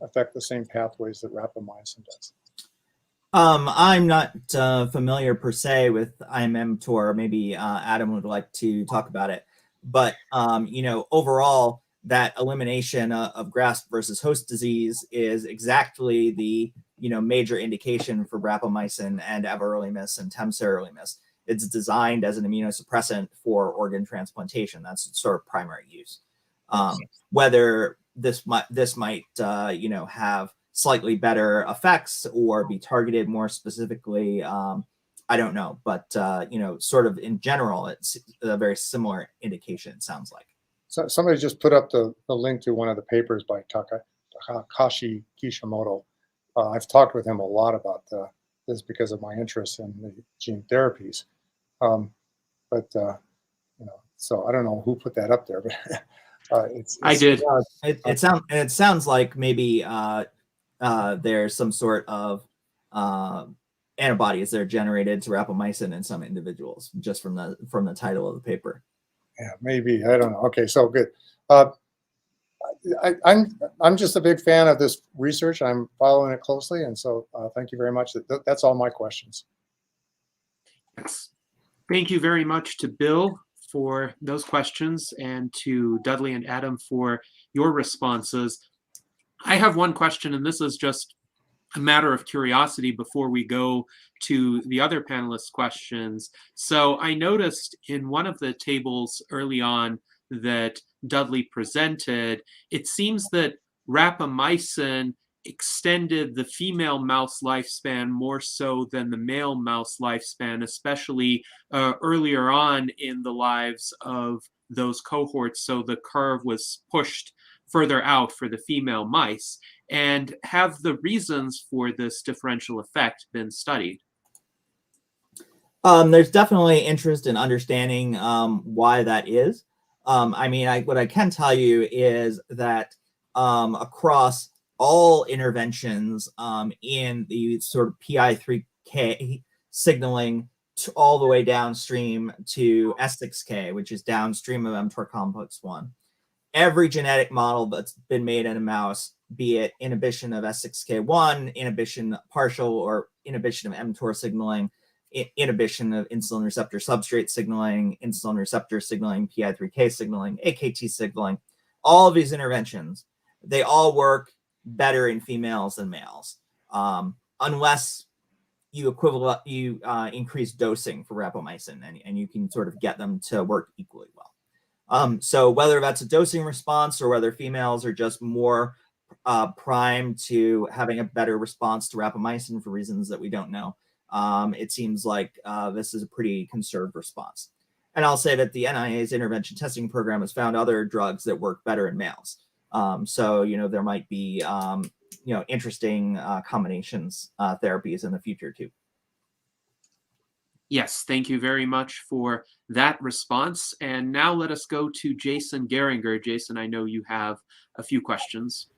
affect the same pathways that rapamycin does? I'm not familiar per se with IMMTOR. Maybe Adam would like to talk about it. But overall, that elimination of graft versus host disease is exactly the major indication for rapamycin and everolimus and temsirolimus. It's designed as an immunosuppressant for organ transplantation. That's its sort of primary use. Whether this might have slightly better effects or be targeted more specifically, I don't know. But sort of in general, it's a very similar indication, it sounds like. So somebody just put up the link to one of the papers by Takashi Kishimoto. I've talked with him a lot about this because of my interest in the gene therapies. So I don't know who put that up there, but I did. It sounds like maybe there's some sort of antibodies that are generated to rapamycin in some individuals, just from the title of the paper. Yeah, maybe. I don't know. Okay, so good. I'm just a big fan of this research. I'm following it closely, and so thank you very much. That's all my questions. Yes. Thank you very much to Bill for those questions, and to Dudley and Adam for your responses. I have one question, and this is just a matter of curiosity before we go to the other panelists' questions. So I noticed in one of the tables early on that Dudley presented, it seems that rapamycin extended the female mouse lifespan more so than the male mouse lifespan, especially earlier on in the lives of those cohorts. So the curve was pushed further out for the female mice. And have the reasons for this differential effect been studied? There's definitely interest in understanding why that is. What I can tell you is that across all interventions in the sort of PI3K signaling all the way downstream to S6K, which is downstream of mTOR complex 1, every genetic model that's been made in a mouse, be it inhibition of S6K1, inhibition partial or inhibition of mTOR signaling, inhibition of insulin receptor substrate signaling, insulin receptor signaling, PI3K signaling, AKT signaling, all of these interventions, they all work better in females than males, unless you increase dosing for rapamycin, and you can sort of get them to work equally well. So whether that's a dosing response or whether females are just more primed to having a better response to rapamycin for reasons that we don't know, it seems like this is a pretty conserved response. And I'll say that the NIA's intervention testing program has found other drugs that work better in males. So, there might be, interesting combinations therapies in the future too. Yes, thank you very much for that response. And now let us go to Jason Geringer. Jason, I know you have a few questions.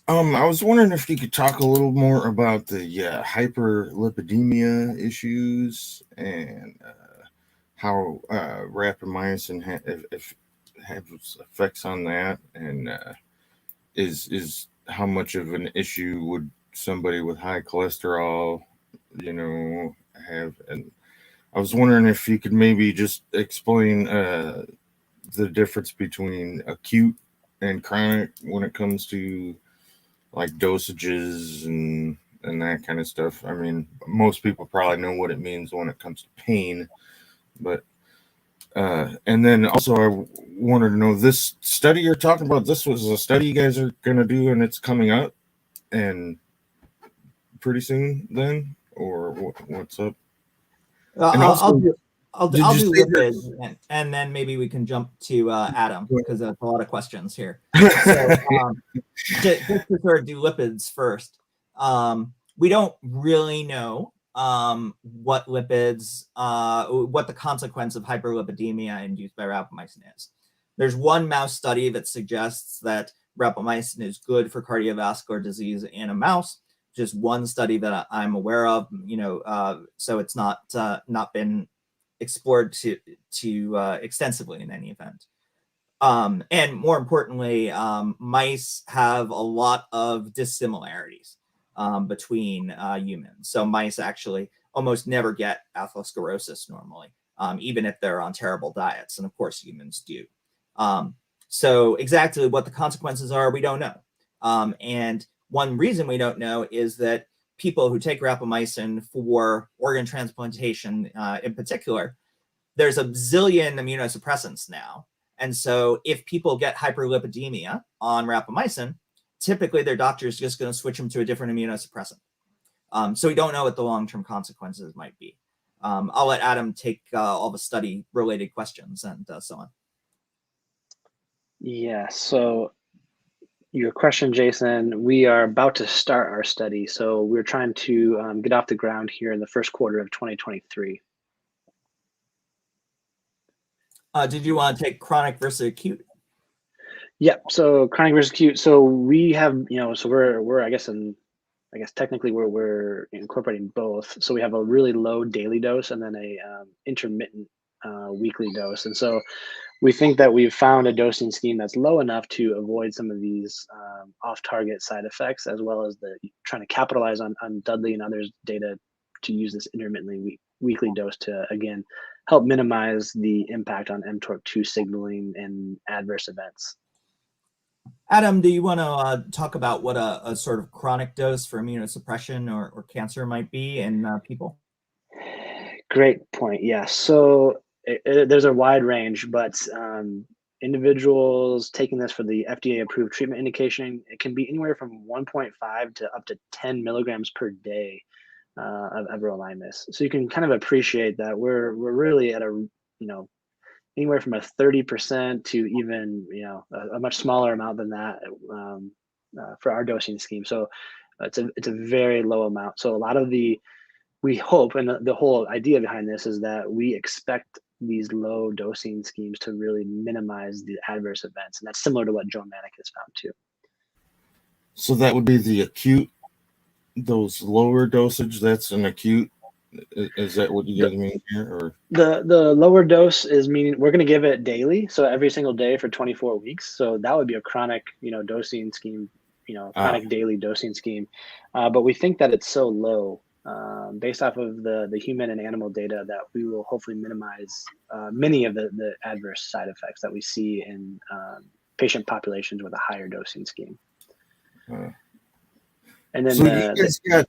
I was wondering if you could talk a little more about the hyperlipidemia issues and how rapamycin has effects on that, and is how much of an issue would somebody with high cholesterol, have. And I was wondering if you could maybe just explain the difference between acute and chronic when it comes to like dosages and that kind of stuff. I mean, most people probably know what it means when it comes to pain, but and then also I wanted to know, this study you're talking about, this was a study you guys are going to do and it's coming up and pretty soon then, or what's up? I'll do lipids, and then maybe we can jump to Adam, because there's a lot of questions here. So just to sort of do lipids first, we don't really know what lipids, what the consequence of hyperlipidemia induced by rapamycin is. There's one mouse study that suggests that rapamycin is good for cardiovascular disease in a mouse. Just one study that I'm aware of, so it's not been explored to extensively in any event. And more importantly, mice have a lot of dissimilarities between humans. So mice actually almost never get atherosclerosis normally, even if they're on terrible diets. And of course, humans do. So exactly what the consequences are, we don't know. And one reason we don't know is that people who take rapamycin for organ transplantation in particular, there's a zillion immunosuppressants now. And so if people get hyperlipidemia on rapamycin, typically their doctor is just going to switch them to a different immunosuppressant. So we don't know what the long-term consequences might be. I'll let Adam take all the study-related questions and so on. Yeah, so your question, Jason, we are about to start our study. So we're trying to get off the ground here in the first quarter of 2023. Did you want to take chronic versus acute? Yeah, so chronic versus acute. So we have, so we're I guess technically we're incorporating both. So we have a really low daily dose and then a intermittent weekly dose. And so we think that we've found a dosing scheme that's low enough to avoid some of these off-target side effects, as well as trying to capitalize on Dudley and others' data to use this intermittently weekly dose to, again, help minimize the impact on mTORC2 signaling and adverse events. Adam, do you want to talk about what a sort of chronic dose for immunosuppression or cancer might be in people? Great point. Yeah. So there's a wide range, but individuals taking this for the FDA-approved treatment indication, it can be anywhere from 1.5 to up to 10 milligrams per day of everolimus. So you can kind of appreciate that we're really at a anywhere from a 30% to even a much smaller amount than that for our dosing scheme. So it's a very low amount. So a lot of we hope, and the whole idea behind this is that we expect these low dosing schemes to really minimize the adverse events. And that's similar to what Joan Manick has found too. So that would be the acute, those lower dosage, that's an acute. Is that what you guys mean here? Or the lower dose is meaning we're going to give it daily. So every single day for 24 weeks. So that would be a chronic, dosing scheme, chronic daily dosing scheme. But we think that it's so low based off of the human and animal data that we will hopefully minimize many of the adverse side effects that we see in patient populations with a higher dosing scheme. And then so you guys got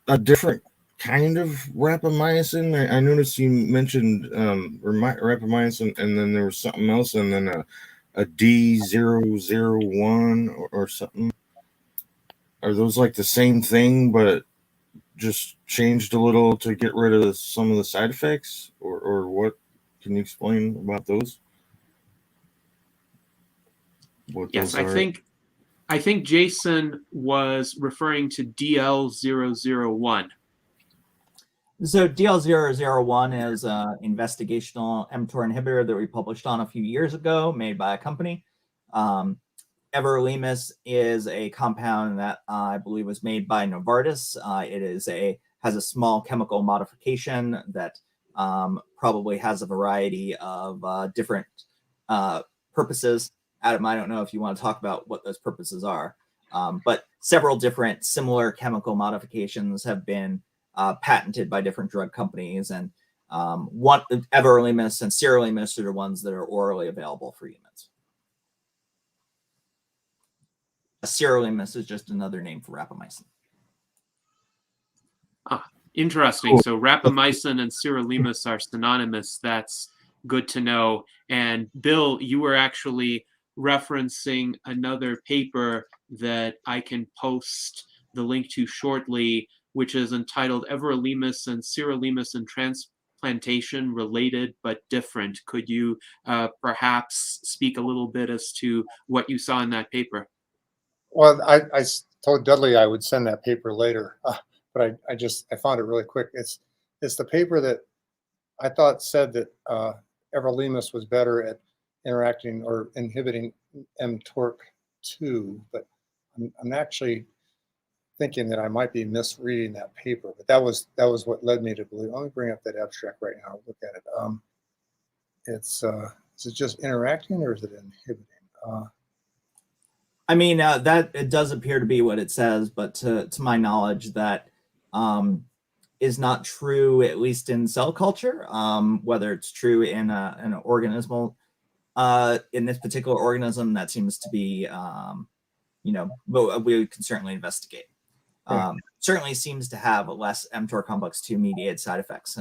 a different kind of rapamycin. I noticed you mentioned rapamycin, and then there was something else, and then a D001 or something. Are those like the same thing, but just changed a little to get rid of some of the side effects, or what? Can you explain about those? What Yes, those are? I think Jason was referring to DL001. So DL001 is an investigational mTOR inhibitor that we published on a few years ago, made by a company. Everolimus is a compound that I believe was made by Novartis. It has a small chemical modification that probably has a variety of different purposes. Adam, I don't know if you want to talk about what those purposes are, but several different similar chemical modifications have been patented by different drug companies, and everolimus and sirolimus are the ones that are orally available for humans. Sirolimus is just another name for rapamycin. Interesting. So rapamycin and sirolimus are synonymous. That's good to know. And Bill, you were actually referencing another paper that I can post the link to shortly, which is entitled Everolimus and Sirolimus and Transplantation Related but Different. Could you perhaps speak a little bit as to what you saw in that paper? Well, I told Dudley I would send that paper later, but I found it really quick. It's the paper that I thought said that everolimus was better at interacting or inhibiting mTORC2, but I'm actually thinking that I might be misreading that paper. But that was what led me to believe. Let me bring up that abstract right now. Look at it. Is it just interacting or is it inhibiting? I mean, that it does appear to be what it says, but to my knowledge, that is not true, at least in cell culture. Whether it's true in an organismal, in this particular organism, that seems to be, but we can certainly investigate. Certainly seems to have less mTOR complex 2 mediated side effects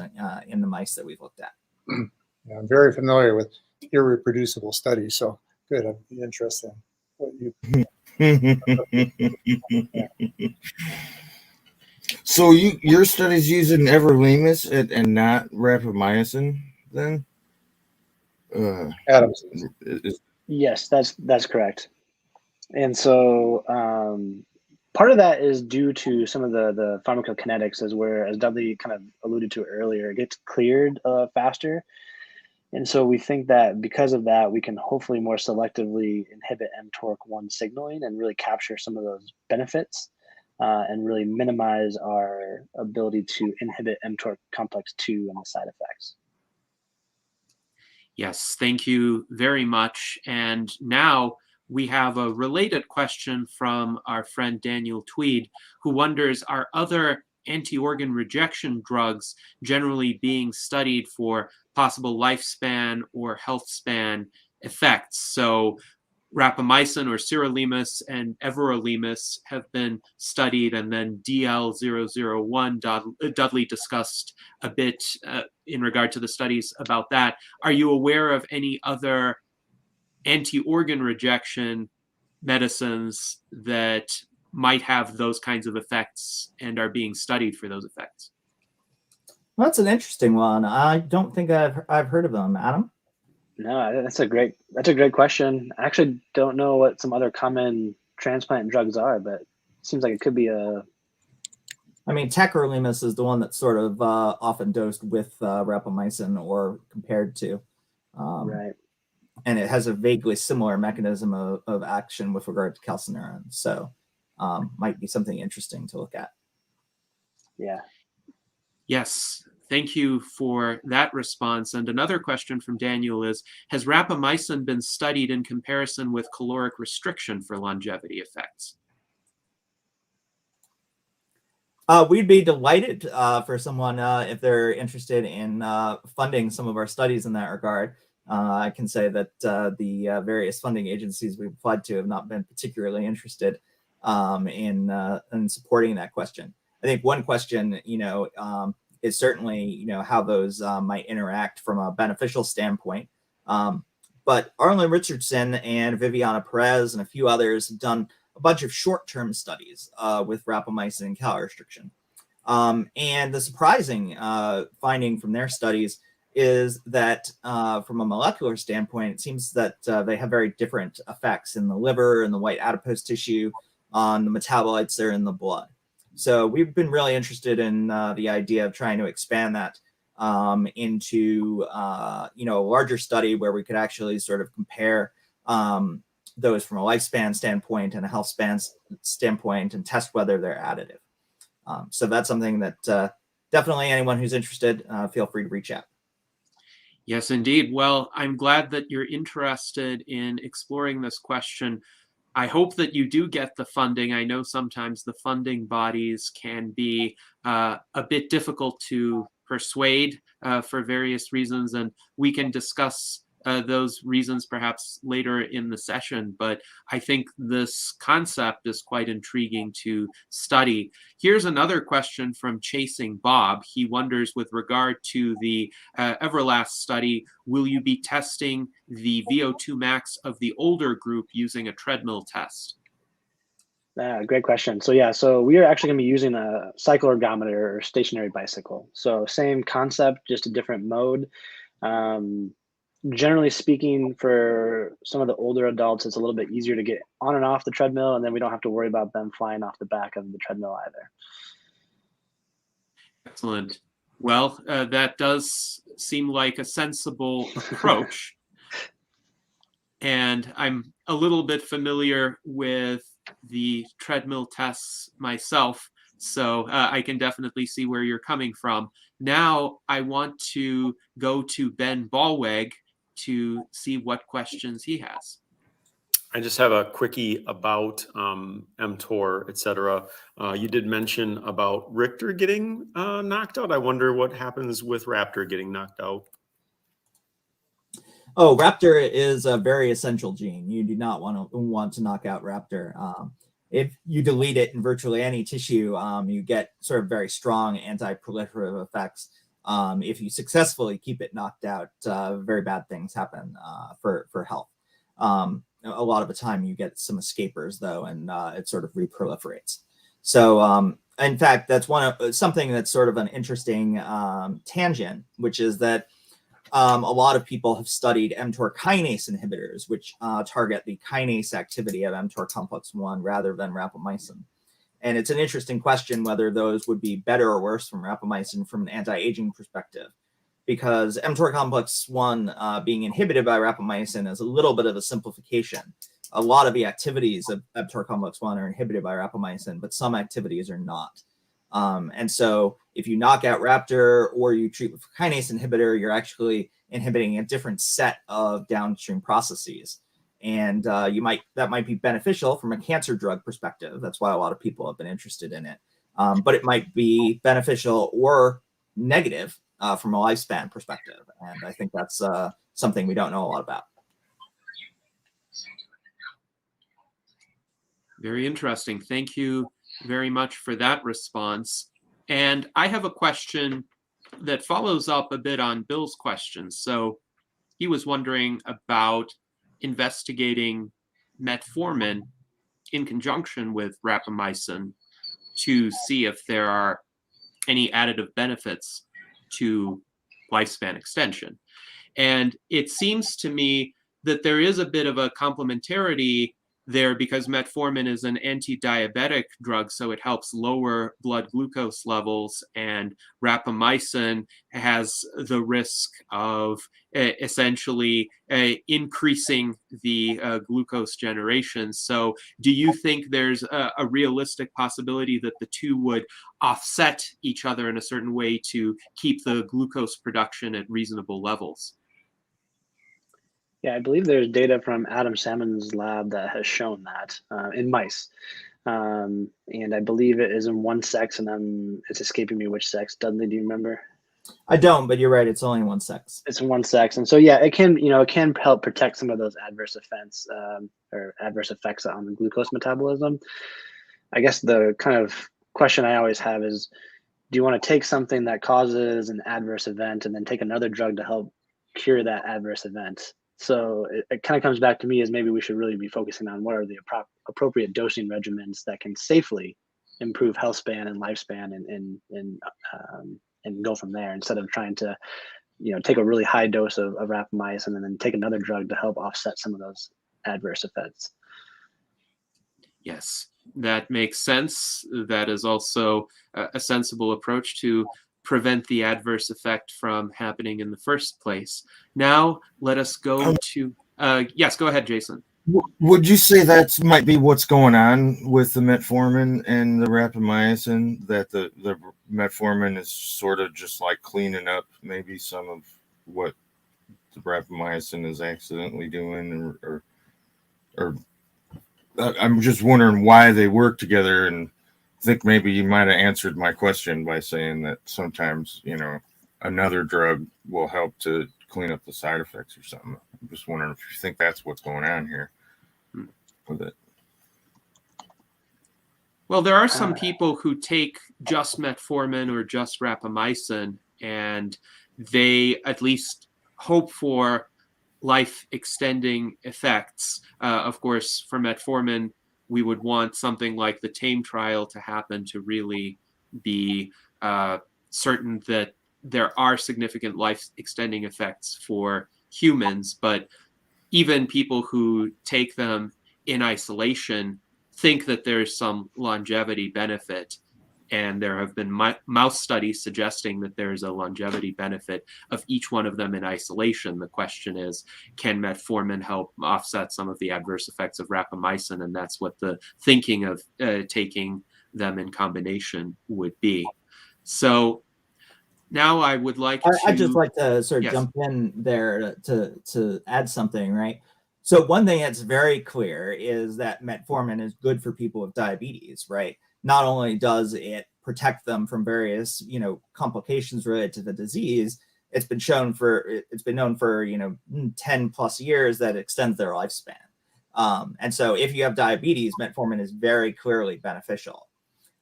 in the mice that we've looked at. Yeah, I'm very familiar with irreproducible studies, so good. I'd be interested in what you. So your study's using everolimus and not rapamycin, then? Adam. Yes, that's correct. And so part of that is due to some of the pharmacokinetics, as Dudley kind of alluded to earlier. It gets cleared faster. And so we think that because of that, we can hopefully more selectively inhibit mTORC1 signaling and really capture some of those benefits and really minimize our ability to inhibit mTORC complex 2 and the side effects. Yes, thank you very much. And now we have a related question from our friend Daniel Tweed, who wonders, are other anti-organ rejection drugs generally being studied for possible lifespan or health span effects? So rapamycin or sirolimus and everolimus have been studied, and then DL001, Dudley discussed a bit in regard to the studies about that. Are you aware of any other anti-organ rejection medicines that might have those kinds of effects and are being studied for those effects? Well, that's an interesting one. I don't think I've heard of them. Adam? No, that's a great question. I actually don't know what some other common transplant drugs are, but it seems like it could be a. I mean, tacrolimus is the one that's sort of often dosed with rapamycin or compared to. Right. And it has a vaguely similar mechanism of action with regard to calcineurin. So might be something interesting to look at. Yeah. Yes, thank you for that response. And another question from Daniel is, has rapamycin been studied in comparison with caloric restriction for longevity effects? We'd be delighted for someone if they're interested in funding some of our studies in that regard. I can say that the various funding agencies we've applied to have not been particularly interested in supporting that question. I think one question, is certainly, how those might interact from a beneficial standpoint. But Arlen Richardson and Viviana Perez and a few others have done a bunch of short-term studies with rapamycin and calorie restriction. And the surprising finding from their studies is that from a molecular standpoint, it seems that they have very different effects in the liver and the white adipose tissue on the metabolites that are in the blood. So we've been really interested in the idea of trying to expand that into a larger study where we could actually sort of compare those from a lifespan standpoint and a health span standpoint and test whether they're additive. So that's something that definitely anyone who's interested, feel free to reach out. Yes, indeed. Well, I'm glad that you're interested in exploring this question. I hope that you do get the funding. I know sometimes the funding bodies can be a bit difficult to persuade for various reasons, and we can discuss those reasons perhaps later in the session. But I think this concept is quite intriguing to study. Here's another question from Chasing Bob. He wonders, with regard to the Everlast study, will you be testing the VO2 max of the older group using a treadmill test? Great question. So yeah, so we are actually going to be using a cycle ergometer or stationary bicycle. So same concept, just a different mode. Generally speaking, for some of the older adults, it's a little bit easier to get on and off the treadmill, and then we don't have to worry about them flying off the back of the treadmill either. Excellent. Well, that does seem like a sensible approach. And I'm a little bit familiar with the treadmill tests myself, so I can definitely see where you're coming from. Now I want to go to Ben Ballweg to see what questions he has. I just have a quickie about mTOR, etc. You did mention about Richter getting knocked out. I wonder what happens with Raptor getting knocked out. Oh, Raptor is a very essential gene. You do not want to knock out Raptor. If you delete it in virtually any tissue, you get sort of very strong anti-proliferative effects. If you successfully keep it knocked out, very bad things happen for health. A lot of the time you get some escapers though, and it sort of reproliferates. So in fact, that's something that's sort of an interesting tangent, which is that a lot of people have studied mTOR kinase inhibitors, which target the kinase activity of mTOR complex 1 rather than rapamycin. And it's an interesting question whether those would be better or worse from rapamycin from an anti-aging perspective, because mTOR complex 1 being inhibited by rapamycin is a little bit of a simplification. A lot of the activities of mTOR complex 1 are inhibited by rapamycin, but some activities are not. And so if you knock out Raptor or you treat with a kinase inhibitor, you're actually inhibiting a different set of downstream processes. And that might be beneficial from a cancer drug perspective. That's why a lot of people have been interested in it. But it might be beneficial or negative from a lifespan perspective. And I think that's something we don't know a lot about. Very interesting. Thank you very much for that response. And I have a question that follows up a bit on Bill's question. So he was wondering about investigating metformin in conjunction with rapamycin to see if there are any additive benefits to lifespan extension. And it seems to me that there is a bit of a complementarity there, because metformin is an anti-diabetic drug, so it helps lower blood glucose levels, and rapamycin has the risk of essentially increasing the glucose generation. So do you think there's a realistic possibility that the two would offset each other in a certain way to keep the glucose production at reasonable levels? Yeah, I believe there's data from Adam Salmon's lab that has shown that in mice. And I believe it is in one sex, and it's escaping me which sex. Dudley, do you remember? I don't, but you're right. It's only one sex. It's in one sex. And so, yeah, it can help protect some of those adverse effects on the glucose metabolism. I guess the kind of question I always have is, do you want to take something that causes an adverse event and then take another drug to help cure that adverse event? So it kind of comes back to me as maybe we should really be focusing on what are the appropriate dosing regimens that can safely improve health span and lifespan and go from there, instead of trying to take a really high dose of rapamycin and then take another drug to help offset some of those adverse effects. Yes, that makes sense. That is also a sensible approach to prevent the adverse effect from happening in the first place. Now, let us go to, yes, go ahead, Jason. Would you say that might be what's going on with the metformin and the rapamycin, that the metformin is sort of just like cleaning up maybe some of what the rapamycin is accidentally doing, or I'm just wondering why they work together, and I think maybe you might have answered my question by saying that sometimes, another drug will help to clean up the side effects or something. I'm just wondering if you think that's what's going on here with it. Well, there are some people who take just metformin or just rapamycin, and they at least hope for life-extending effects. Of course, for metformin, we would want something like the TAME trial to happen to really be certain that there are significant life-extending effects for humans. But even people who take them in isolation think that there's some longevity benefit. And there have been mouse studies suggesting that there's a longevity benefit of each one of them in isolation. The question is, can metformin help offset some of the adverse effects of rapamycin? And that's what the thinking of taking them in combination would be. So now I would like to... I'd just like to sort of Yes. jump in there to add something, right? So one thing that's very clear is that metformin is good for people with diabetes, right? Not only does it protect them from various, complications related to the disease, it's been known for 10 plus years that it extends their lifespan. And so if you have diabetes, metformin is very clearly beneficial.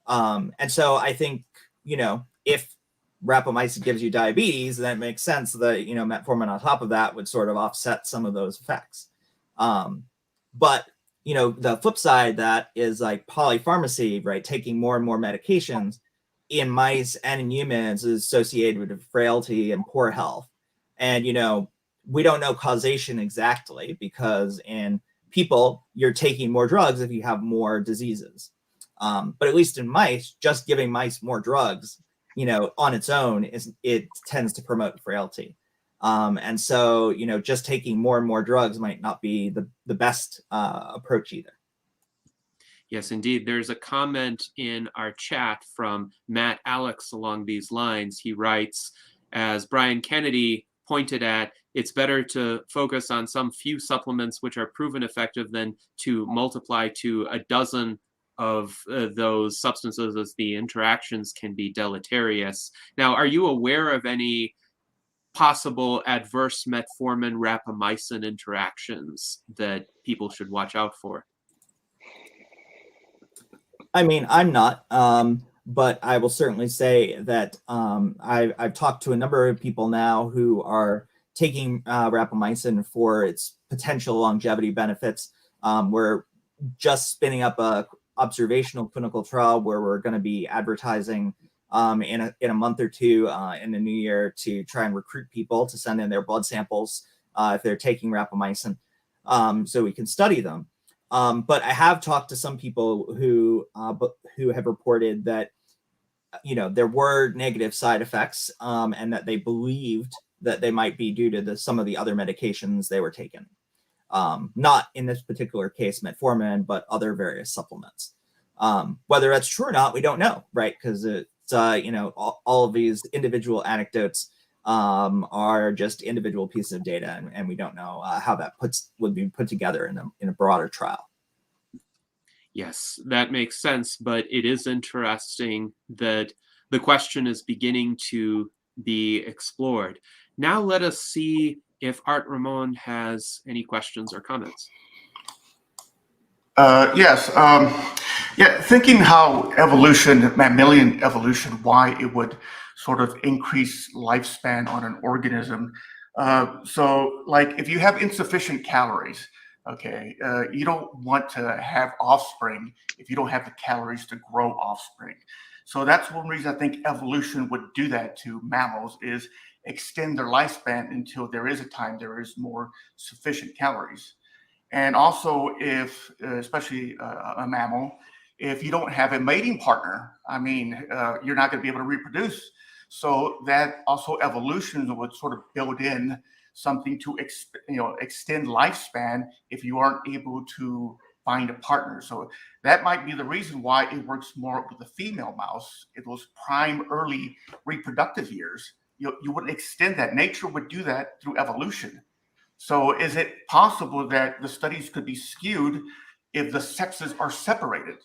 And so I think, if rapamycin gives you diabetes, then it makes sense that, metformin on top of that would sort of offset some of those effects. But the flip side of that is like polypharmacy, right? Taking more and more medications in mice and in humans is associated with frailty and poor health. And, we don't know causation exactly, because in people, you're taking more drugs if you have more diseases. But at least in mice, just giving mice more drugs, on its own, it tends to promote frailty. And so, just taking more and more drugs might not be the best approach either. Yes, indeed. There's a comment in our chat from Matt Alex along these lines. He writes, as Brian Kennedy pointed at, it's better to focus on some few supplements which are proven effective than to multiply to a dozen of those substances, as the interactions can be deleterious. Now, are you aware of any possible adverse metformin rapamycin interactions that people should watch out for? I mean, I'm not, but I will certainly say that I've talked to a number of people now who are taking rapamycin for its potential longevity benefits. We're just spinning up a observational clinical trial where we're going to be advertising in a month or two in the new year to try and recruit people to send in their blood samples if they're taking rapamycin, so we can study them. But I have talked to some people who have reported that there were negative side effects, and that they believed that they might be due to some of the other medications they were taking. Not in this particular case metformin, but other various supplements. Whether that's true or not, we don't know, right? Because it's all of these individual anecdotes are just individual pieces of data, and we don't know how that would be put together in a broader trial. Yes, that makes sense, but it is interesting that the question is beginning to be explored. Now let us see if Art Ramon has any questions or comments. Yes. Thinking how mammalian evolution, why it would sort of increase lifespan on an organism. So like if you have insufficient calories, okay, you don't want to have offspring if you don't have the calories to grow offspring. So that's one reason I think evolution would do that to mammals, is extend their lifespan until there is a time there is more sufficient calories. And also, if especially a mammal, if you don't have a mating partner, I mean, you're not going to be able to reproduce. So that also evolution would sort of build in something to extend lifespan if you aren't able to find a partner. So that might be the reason why it works more with the female mouse in those prime early reproductive years. You wouldn't extend that. Nature would do that through evolution. So is it possible that the studies could be skewed if the sexes are separated?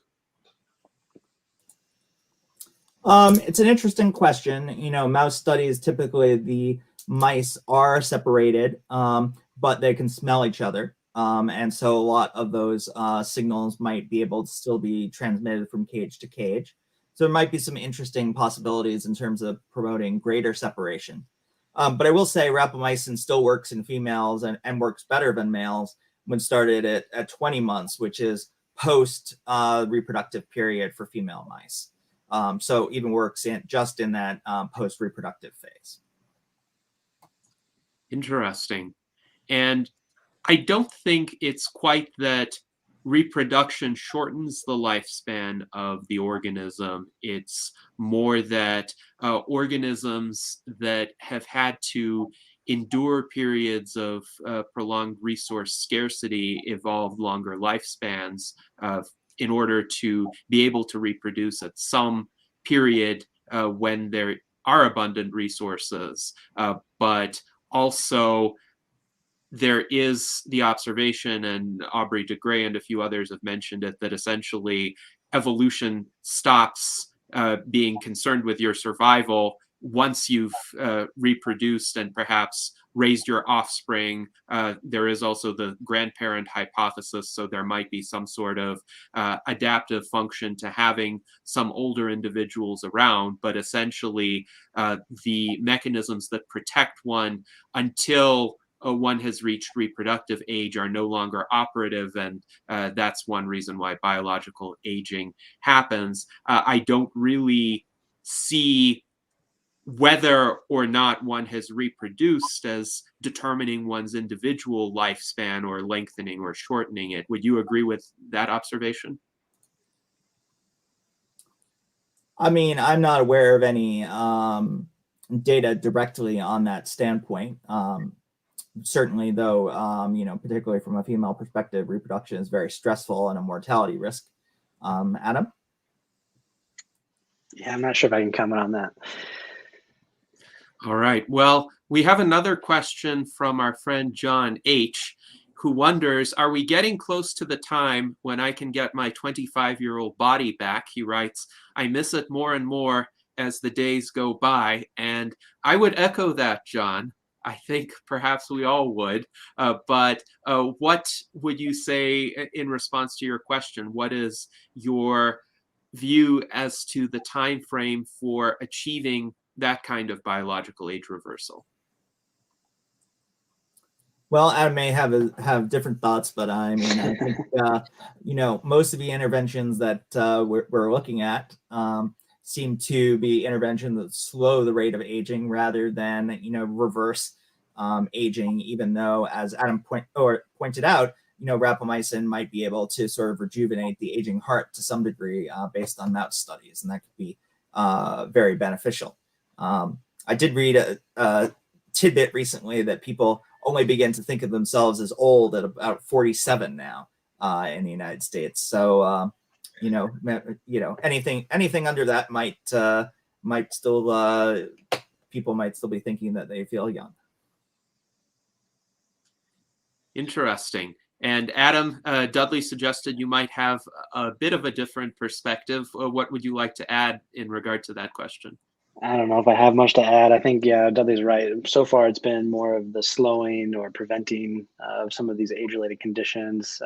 It's an interesting question. Mouse studies, typically the mice are separated, but they can smell each other. And so a lot of those signals might be able to still be transmitted from cage to cage. So there might be some interesting possibilities in terms of promoting greater separation. But I will say rapamycin still works in females and works better than males when started at 20 months, which is post reproductive period for female mice. So even works just in that post reproductive phase. Interesting. And I don't think it's quite that reproduction shortens the lifespan of the organism. It's more that organisms that have had to endure periods of prolonged resource scarcity evolve longer lifespans in order to be able to reproduce at some period when there are abundant resources. But also, there is the observation, and Aubrey de Grey and a few others have mentioned it, that essentially evolution stops being concerned with your survival once you've reproduced and perhaps raised your offspring. There is also the grandparent hypothesis, so there might be some sort of adaptive function to having some older individuals around, but essentially the mechanisms that protect one until one has reached reproductive age are no longer operative, and that's one reason why biological aging happens. I don't really see whether or not one has reproduced as determining one's individual lifespan or lengthening or shortening it. Would you agree with that observation? I mean, I'm not aware of any data directly on that standpoint. Certainly, though, particularly from a female perspective, reproduction is very stressful and a mortality risk. Adam? Yeah, I'm not sure if I can comment on that. All right. Well, we have another question from our friend John H., who wonders, are we getting close to the time when I can get my 25-year-old body back? He writes, I miss it more and more as the days go by. And I would echo that, John. I think perhaps we all would. But what would you say in response to your question? What is your view as to the time frame for achieving that kind of biological age reversal? Well, Adam may have different thoughts, but I mean, I think most of the interventions that we're looking at seem to be interventions that slow the rate of aging rather than reverse aging. Even though, as Adam pointed out, rapamycin might be able to sort of rejuvenate the aging heart to some degree based on mouse studies, and that could be very beneficial. I did read a tidbit recently that people only begin to think of themselves as old at about 47 now in the United States. So, anything under that might still people might still be thinking that they feel young. Interesting. And Adam, Dudley suggested you might have a bit of a different perspective. What would you like to add in regard to that question? I don't know if I have much to add. I think, yeah, Dudley's right. So far, it's been more of the slowing or preventing of some of these age-related conditions.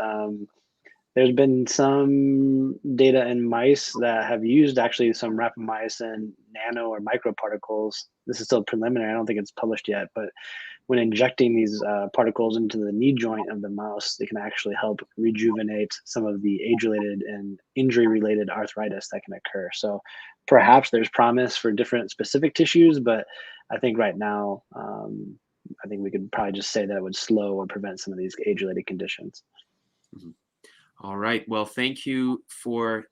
There's been some data in mice that have used actually some rapamycin nano or microparticles. This is still preliminary. I don't think it's published yet, but when injecting these particles into the knee joint of the mouse, they can actually help rejuvenate some of the age-related and injury-related arthritis that can occur. So perhaps there's promise for different specific tissues, but I think right now, I think we could probably just say that it would slow or prevent some of these age-related conditions. Mhm. All right. Well, thank you for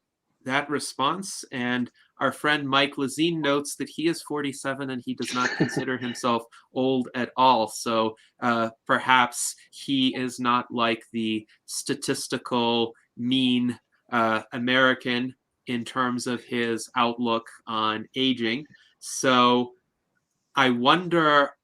that response. And our friend Mike Lazine notes that he is 47 and he does not consider himself old at all. So perhaps he is not like the statistical mean American in terms of his outlook on aging. So I wonder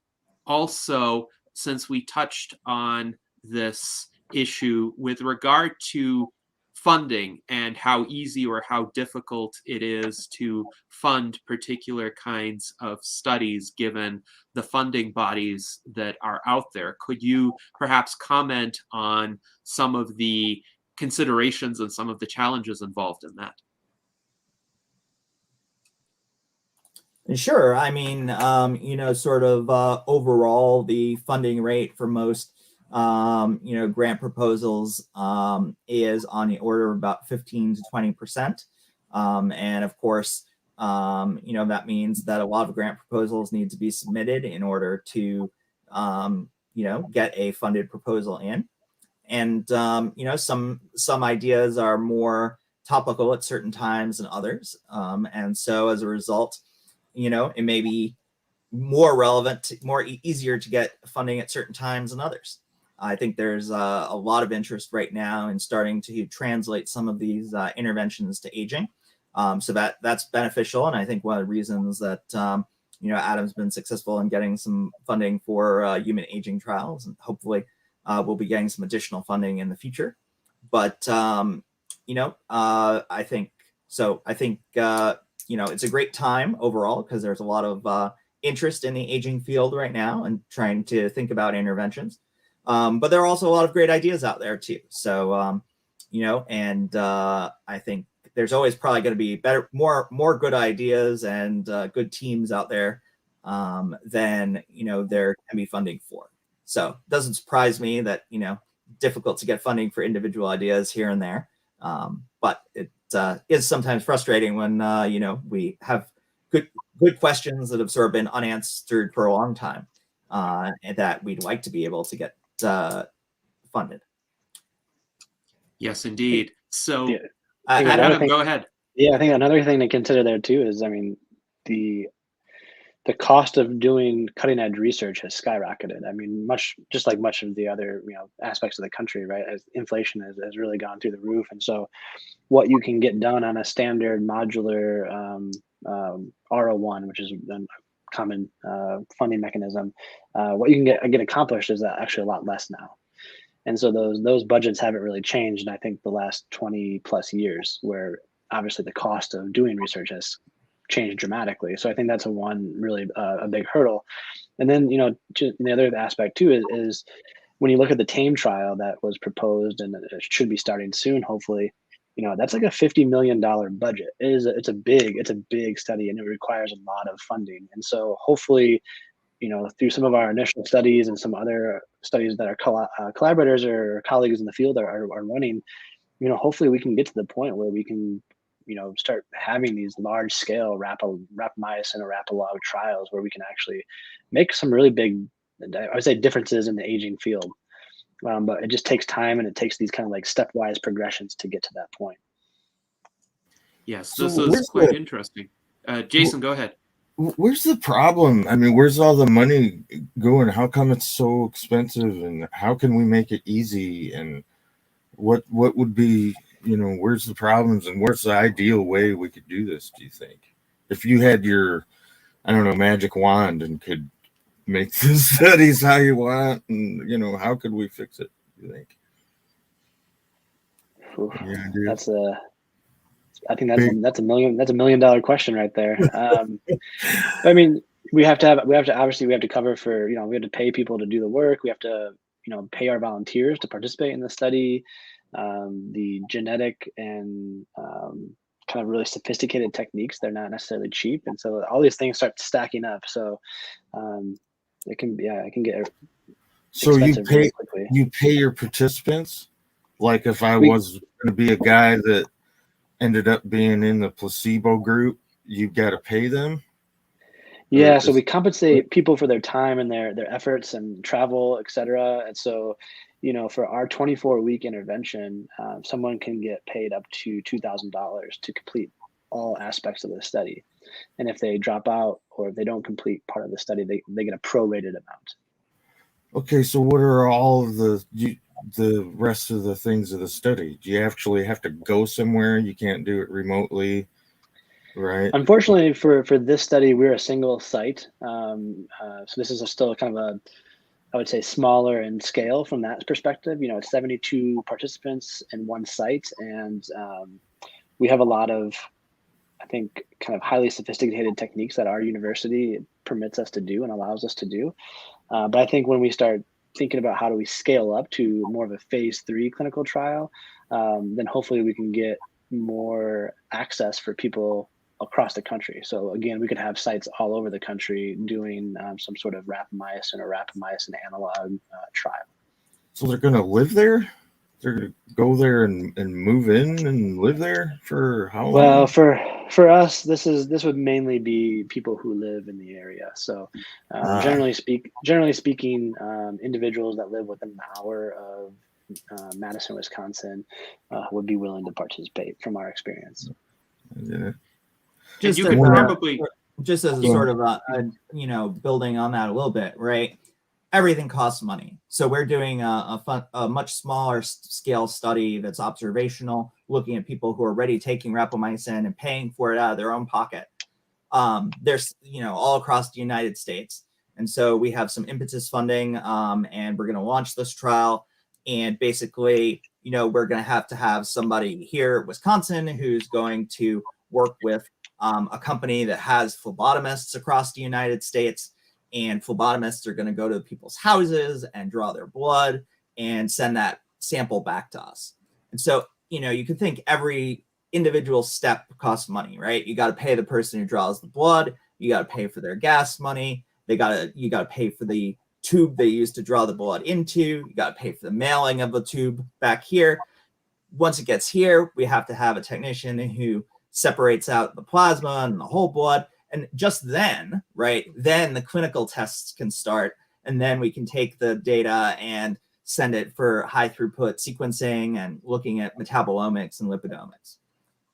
also, since we touched on this issue with regard to funding and how easy or how difficult it is to fund particular kinds of studies given the funding bodies that are out there, could you perhaps comment on some of the considerations and some of the challenges involved in that? Sure. I mean, sort of overall, the funding rate for most, grant proposals is on the order of about 15 to 20%. And of course, that means that a lot of grant proposals need to be submitted in order to, get a funded proposal in. And, some ideas are more topical at certain times than others. And so as a result, it may be more relevant, easier to get funding at certain times than others. I think there's a lot of interest right now in starting to translate some of these interventions to aging. So that's beneficial. And I think one of the reasons that, Adam's been successful in getting some funding for human aging trials, and hopefully we'll be getting some additional funding in the future. But, I think so. I think, it's a great time overall because there's a lot of interest in the aging field right now and trying to think about interventions. But there are also a lot of great ideas out there too. So, I think there's always probably going to be more good ideas and good teams out there than, there can be funding for. So it doesn't surprise me that, difficult to get funding for individual ideas here and there. But it is sometimes frustrating when we have good questions that have sort of been unanswered for a long time, and that we'd like to be able to get funded. Yes, indeed. So, Yeah. Adam, go ahead. Yeah, I think another thing to consider there too is, I mean, the cost of doing cutting edge research has skyrocketed. I mean, much of the other aspects of the country, right? As inflation has really gone through the roof, and so what you can get done on a standard modular R01, which is a common funding mechanism, what you can get accomplished is actually a lot less now. And so those budgets haven't really changed in I think the last 20 plus years, where obviously the cost of doing research has changed dramatically. So I think that's a big hurdle. And then the other aspect too is when you look at the TAME trial that was proposed and it should be starting soon, hopefully. That's like a $50 million budget. It's a big study and it requires a lot of funding. And so hopefully, through some of our initial studies and some other studies that our collaborators or colleagues in the field are running, hopefully we can get to the point where we can, start having these large scale rapamycin or rapalog trials where we can actually make some really big, I would say, differences in the aging field. But it just takes time and it takes these kind of like stepwise progressions to get to that point. Yes, So this is quite interesting. Jason, go ahead. Where's the problem? I mean, where's all the money going? How come it's so expensive? And how can we make it easy? And what would be, where's the problems and where's the ideal way we could do this, do you think? If you had your, I don't know, magic wand and could make the studies how you want, and, how could we fix it, do you think? Oof, yeah, I think that's a $1 million question right there. I mean, we have to cover for, we have to pay people to do the work. We have to, pay our volunteers to participate in the study. The genetic and kind of really sophisticated techniques, they're not necessarily cheap. And so all these things start stacking up. So it can get so expensive really quickly. You pay your participants? Like if I was going to be a guy that ended up being in the placebo group, you got to pay them? Yeah, Or so is we compensate people for their time and their efforts and travel, et cetera. And so, for our 24-week intervention, someone can get paid up to $2,000 to complete all aspects of the study. And if they drop out or if they don't complete part of the study, they get a prorated amount. okay, so what are all of the rest of the things of the study? Do you actually have to go somewhere? You can't do it remotely, right? Unfortunately, for this study, we're a single site. So this is still kind of I would say, smaller in scale from that perspective. It's 72 participants in one site, and we have a lot of, I think, kind of highly sophisticated techniques that our university permits us to do and allows us to do. But I think when we start thinking about how do we scale up to more of a phase 3 clinical trial, then hopefully we can get more access for people across the country. So again, we could have sites all over the country doing some sort of rapamycin or rapamycin analog trial. So they're going to live there? They're going to go there and move in and live there for how long? Well, for us, this would mainly be people who live in the area. So generally speaking, individuals that live within an hour of Madison, Wisconsin, would be willing to participate from our experience. Yeah. And you to- could probably just as a Yeah. sort of building on that a little bit, right? Everything costs money. So we're doing a much smaller scale study that's observational, looking at people who are already taking rapamycin and paying for it out of their own pocket. There's, all across the United States. And so we have some impetus funding, and we're going to launch this trial. And basically, we're going to have somebody here at Wisconsin who's going to work with a company that has phlebotomists across the United States, and phlebotomists are going to go to people's houses and draw their blood and send that sample back to us. And so, you can think every individual step costs money, right? You got to pay the person who draws the blood. You got to pay for their gas money. You got to pay for the tube they use to draw the blood into. You got to pay for the mailing of the tube back here. Once it gets here, we have to have a technician who separates out the plasma and the whole blood. And just then, right, then the clinical tests can start. And then we can take the data and send it for high throughput sequencing and looking at metabolomics and lipidomics.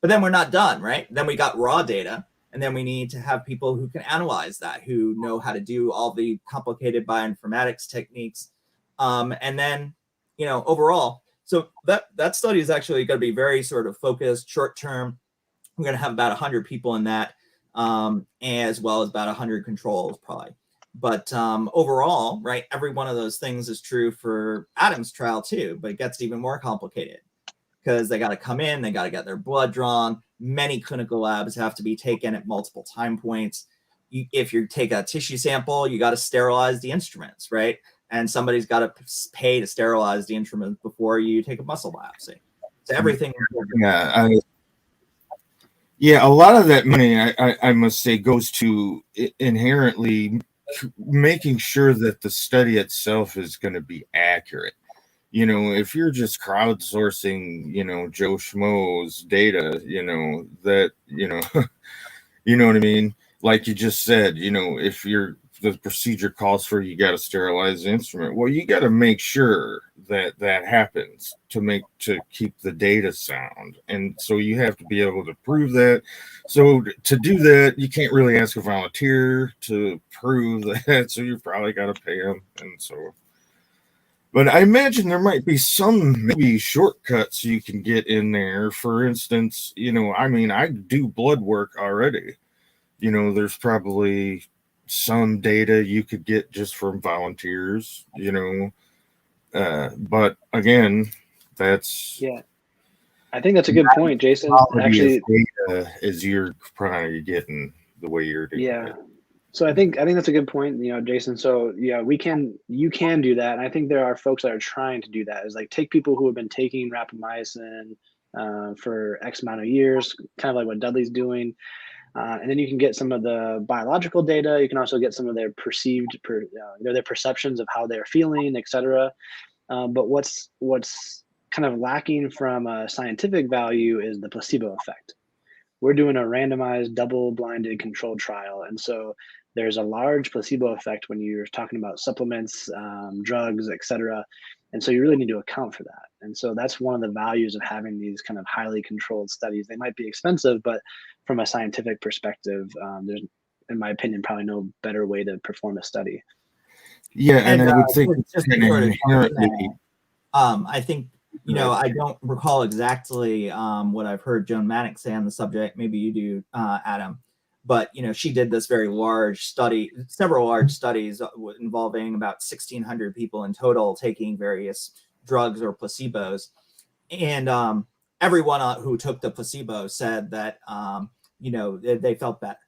But then we're not done, right? Then we got raw data. And then we need to have people who can analyze that, who know how to do all the complicated bioinformatics techniques. And then, overall, so that study is actually going to be very sort of focused, short term. We're going to have about 100 people in that, as well as about 100 controls probably. But overall, right, every one of those things is true for Adam's trial too, but it gets even more complicated because they got to come in, they got to get their blood drawn. Many clinical labs have to be taken at multiple time points. If you take a tissue sample, you got to sterilize the instruments, right? And somebody's got to pay to sterilize the instrument before you take a muscle biopsy. So everything. Yeah, a lot of that money, I must say, goes to inherently making sure that the study itself is going to be accurate. If you're just crowdsourcing, Joe Schmo's data, that, you know what I mean? Like you just said, if the procedure calls for you got to sterilize the instrument, well, you got to make sure that happens to keep the data sound. And so you have to be able to prove that. So to do that, you can't really ask a volunteer to prove that. So you probably got to pay them. And so, but I imagine there might be some maybe shortcuts you can get in there. For instance, I do blood work already. There's probably some data you could get just from volunteers, but again, that's I think that's a good point, Jason. Actually, data is you're probably getting the way you're doing it. So I think that's a good point, Jason. So yeah, you can do that. And I think there are folks that are trying to do that. Is like take people who have been taking rapamycin for X amount of years, kind of like what Dudley's doing. And then you can get some of the biological data. You can also get some of their their perceptions of how they're feeling, et cetera. But what's kind of lacking from a scientific value is the placebo effect, we're doing a randomized double-blinded controlled trial. And so there's a large placebo effect when you're talking about supplements, drugs, et cetera. And so you really need to account for that. And so that's one of the values of having these kind of highly controlled studies. They might be expensive, but from a scientific perspective, there's, in my opinion, probably no better way to perform a study. Yeah, and I would think just kind to of sort of inherently. I think, I don't recall exactly what I've heard Joan Manick say on the subject. Maybe you do, Adam. But, she did this very large study, several large studies involving about 1,600 people in total taking various drugs or placebos. And everyone who took the placebo said that, they felt better.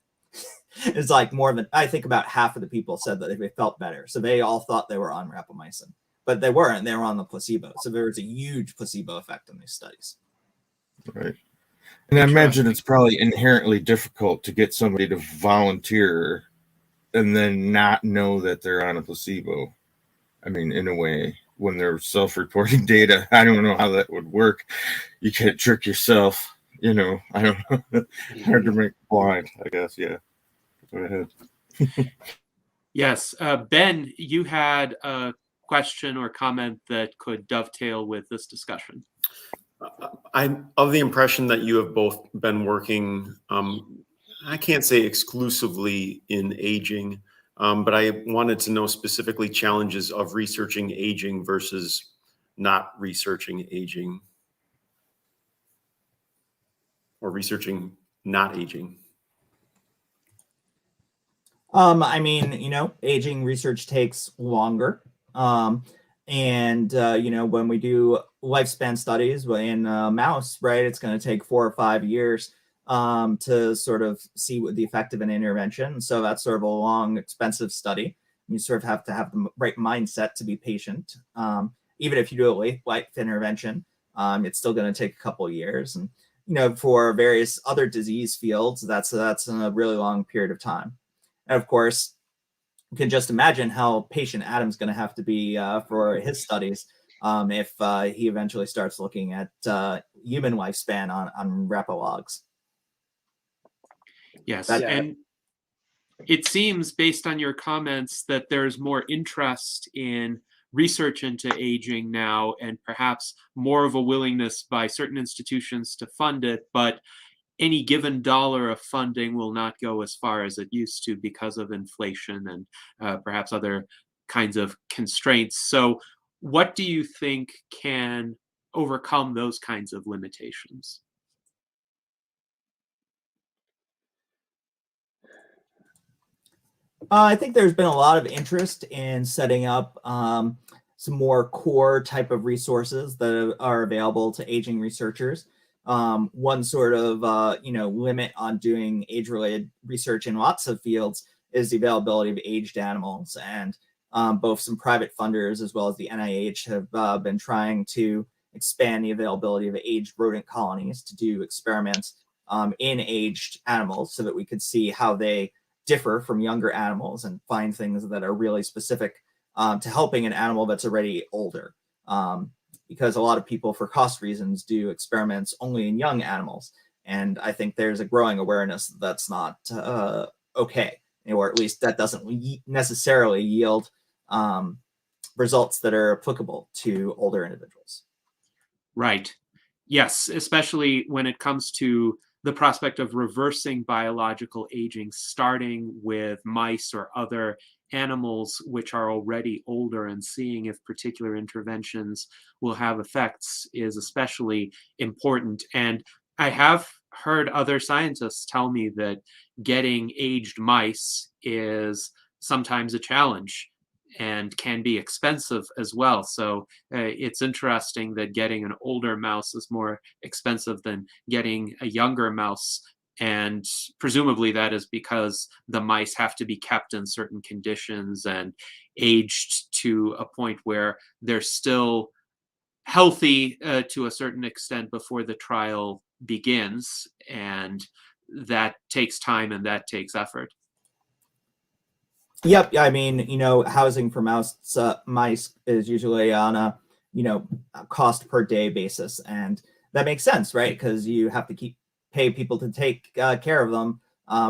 It's like more than, I think about half of the people said that they felt better. So they all thought they were on rapamycin, but they weren't. They were on the placebo. So there was a huge placebo effect in these studies. Right. And I imagine it's probably inherently difficult to get somebody to volunteer and then not know that they're on a placebo. I mean, in a way, when they're self-reporting data, I don't know how that would work. You can't trick yourself, I don't know. Hard to make blind, I guess. Yeah. Go ahead. Yes. Ben, you had a question or comment that could dovetail with this discussion. I'm of the impression that you have both been working, I can't say exclusively in aging, but I wanted to know specifically challenges of researching aging versus not researching aging, or researching not aging. I mean, aging research takes longer. And when we do lifespan studies in mouse, right, it's going to take 4 or 5 years to sort of see what the effect of an intervention. So that's sort of a long, expensive study. You sort of have to have the right mindset to be patient. Even if you do a life intervention, it's still going to take a couple of years. And, for various other disease fields, that's a really long period of time. And of course, you can just imagine how patient Adam's going to have to be for his studies if he eventually starts looking at human lifespan on rapalogs. Yes, and it seems, based on your comments, that there's more interest in research into aging now, and perhaps more of a willingness by certain institutions to fund it, but any given dollar of funding will not go as far as it used to because of inflation and perhaps other kinds of constraints. So what do you think can overcome those kinds of limitations? I think there's been a lot of interest in setting up some more core type of resources that are available to aging researchers. One sort of limit on doing age-related research in lots of fields is the availability of aged animals, and both some private funders as well as the NIH have been trying to expand the availability of aged rodent colonies to do experiments in aged animals so that we could see how they differ from younger animals and find things that are really specific to helping an animal that's already older. Because a lot of people, for cost reasons, do experiments only in young animals. And I think there's a growing awareness that that's not okay, or at least that doesn't necessarily yield results that are applicable to older individuals. Right. Yes, especially when it comes to the prospect of reversing biological aging, starting with mice or other animals which are already older, and seeing if particular interventions will have effects is especially important. And I have heard other scientists tell me that getting aged mice is sometimes a challenge and can be expensive as well. So it's interesting that getting an older mouse is more expensive than getting a younger mouse. And presumably that is because the mice have to be kept in certain conditions and aged to a point where they're still healthy to a certain extent before the trial begins. And that takes time and that takes effort. Yep. I mean, housing for mice is usually on a, cost per day basis. And that makes sense, right? Because you have to keep pay people to take care of them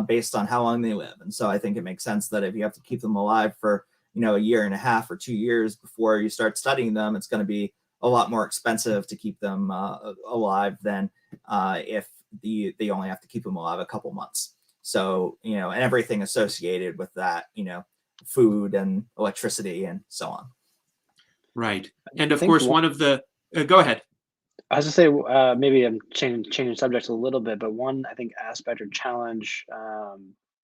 based on how long they live. And so I think it makes sense that if you have to keep them alive for, a year and a half or 2 years before you start studying them, it's going to be a lot more expensive to keep them alive than if they only have to keep them alive a couple months. So, and everything associated with that, food and electricity and so on. Right. And of course, one of the, go ahead. I was gonna say, maybe I'm changing subjects a little bit, but one, I think, aspect or challenge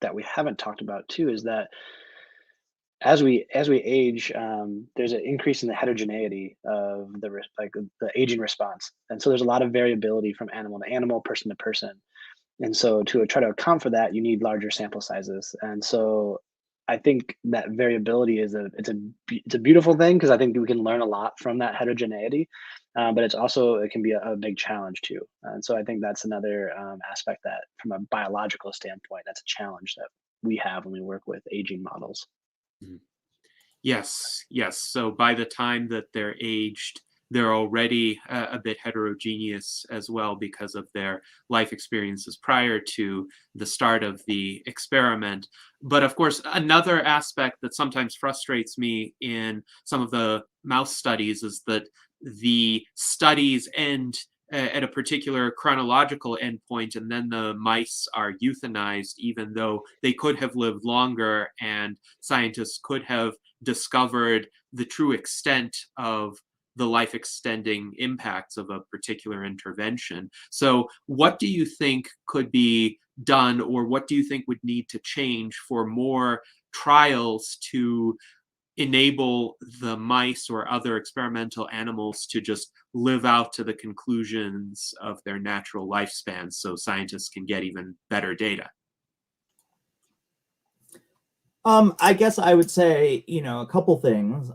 that we haven't talked about too is that as we age, there's an increase in the heterogeneity of the aging response, and so there's a lot of variability from animal to animal, person to person. And so to try to account for that, you need larger sample sizes. And so I think that variability is it's a beautiful thing, because I think we can learn a lot from that heterogeneity, but it can be a big challenge too. And so I think that's another aspect that, from a biological standpoint, that's a challenge that we have when we work with aging models. Yes, yes. So by the time that they're aged, they're already a bit heterogeneous as well because of their life experiences prior to the start of the experiment. But of course, another aspect that sometimes frustrates me in some of the mouse studies is that the studies end at a particular chronological endpoint, and then the mice are euthanized, even though they could have lived longer and scientists could have discovered the true extent of the life extending impacts of a particular intervention. So what do you think could be done, or what do you think would need to change for more trials to enable the mice or other experimental animals to just live out to the conclusions of their natural lifespans so scientists can get even better data? I guess I would say, a couple things.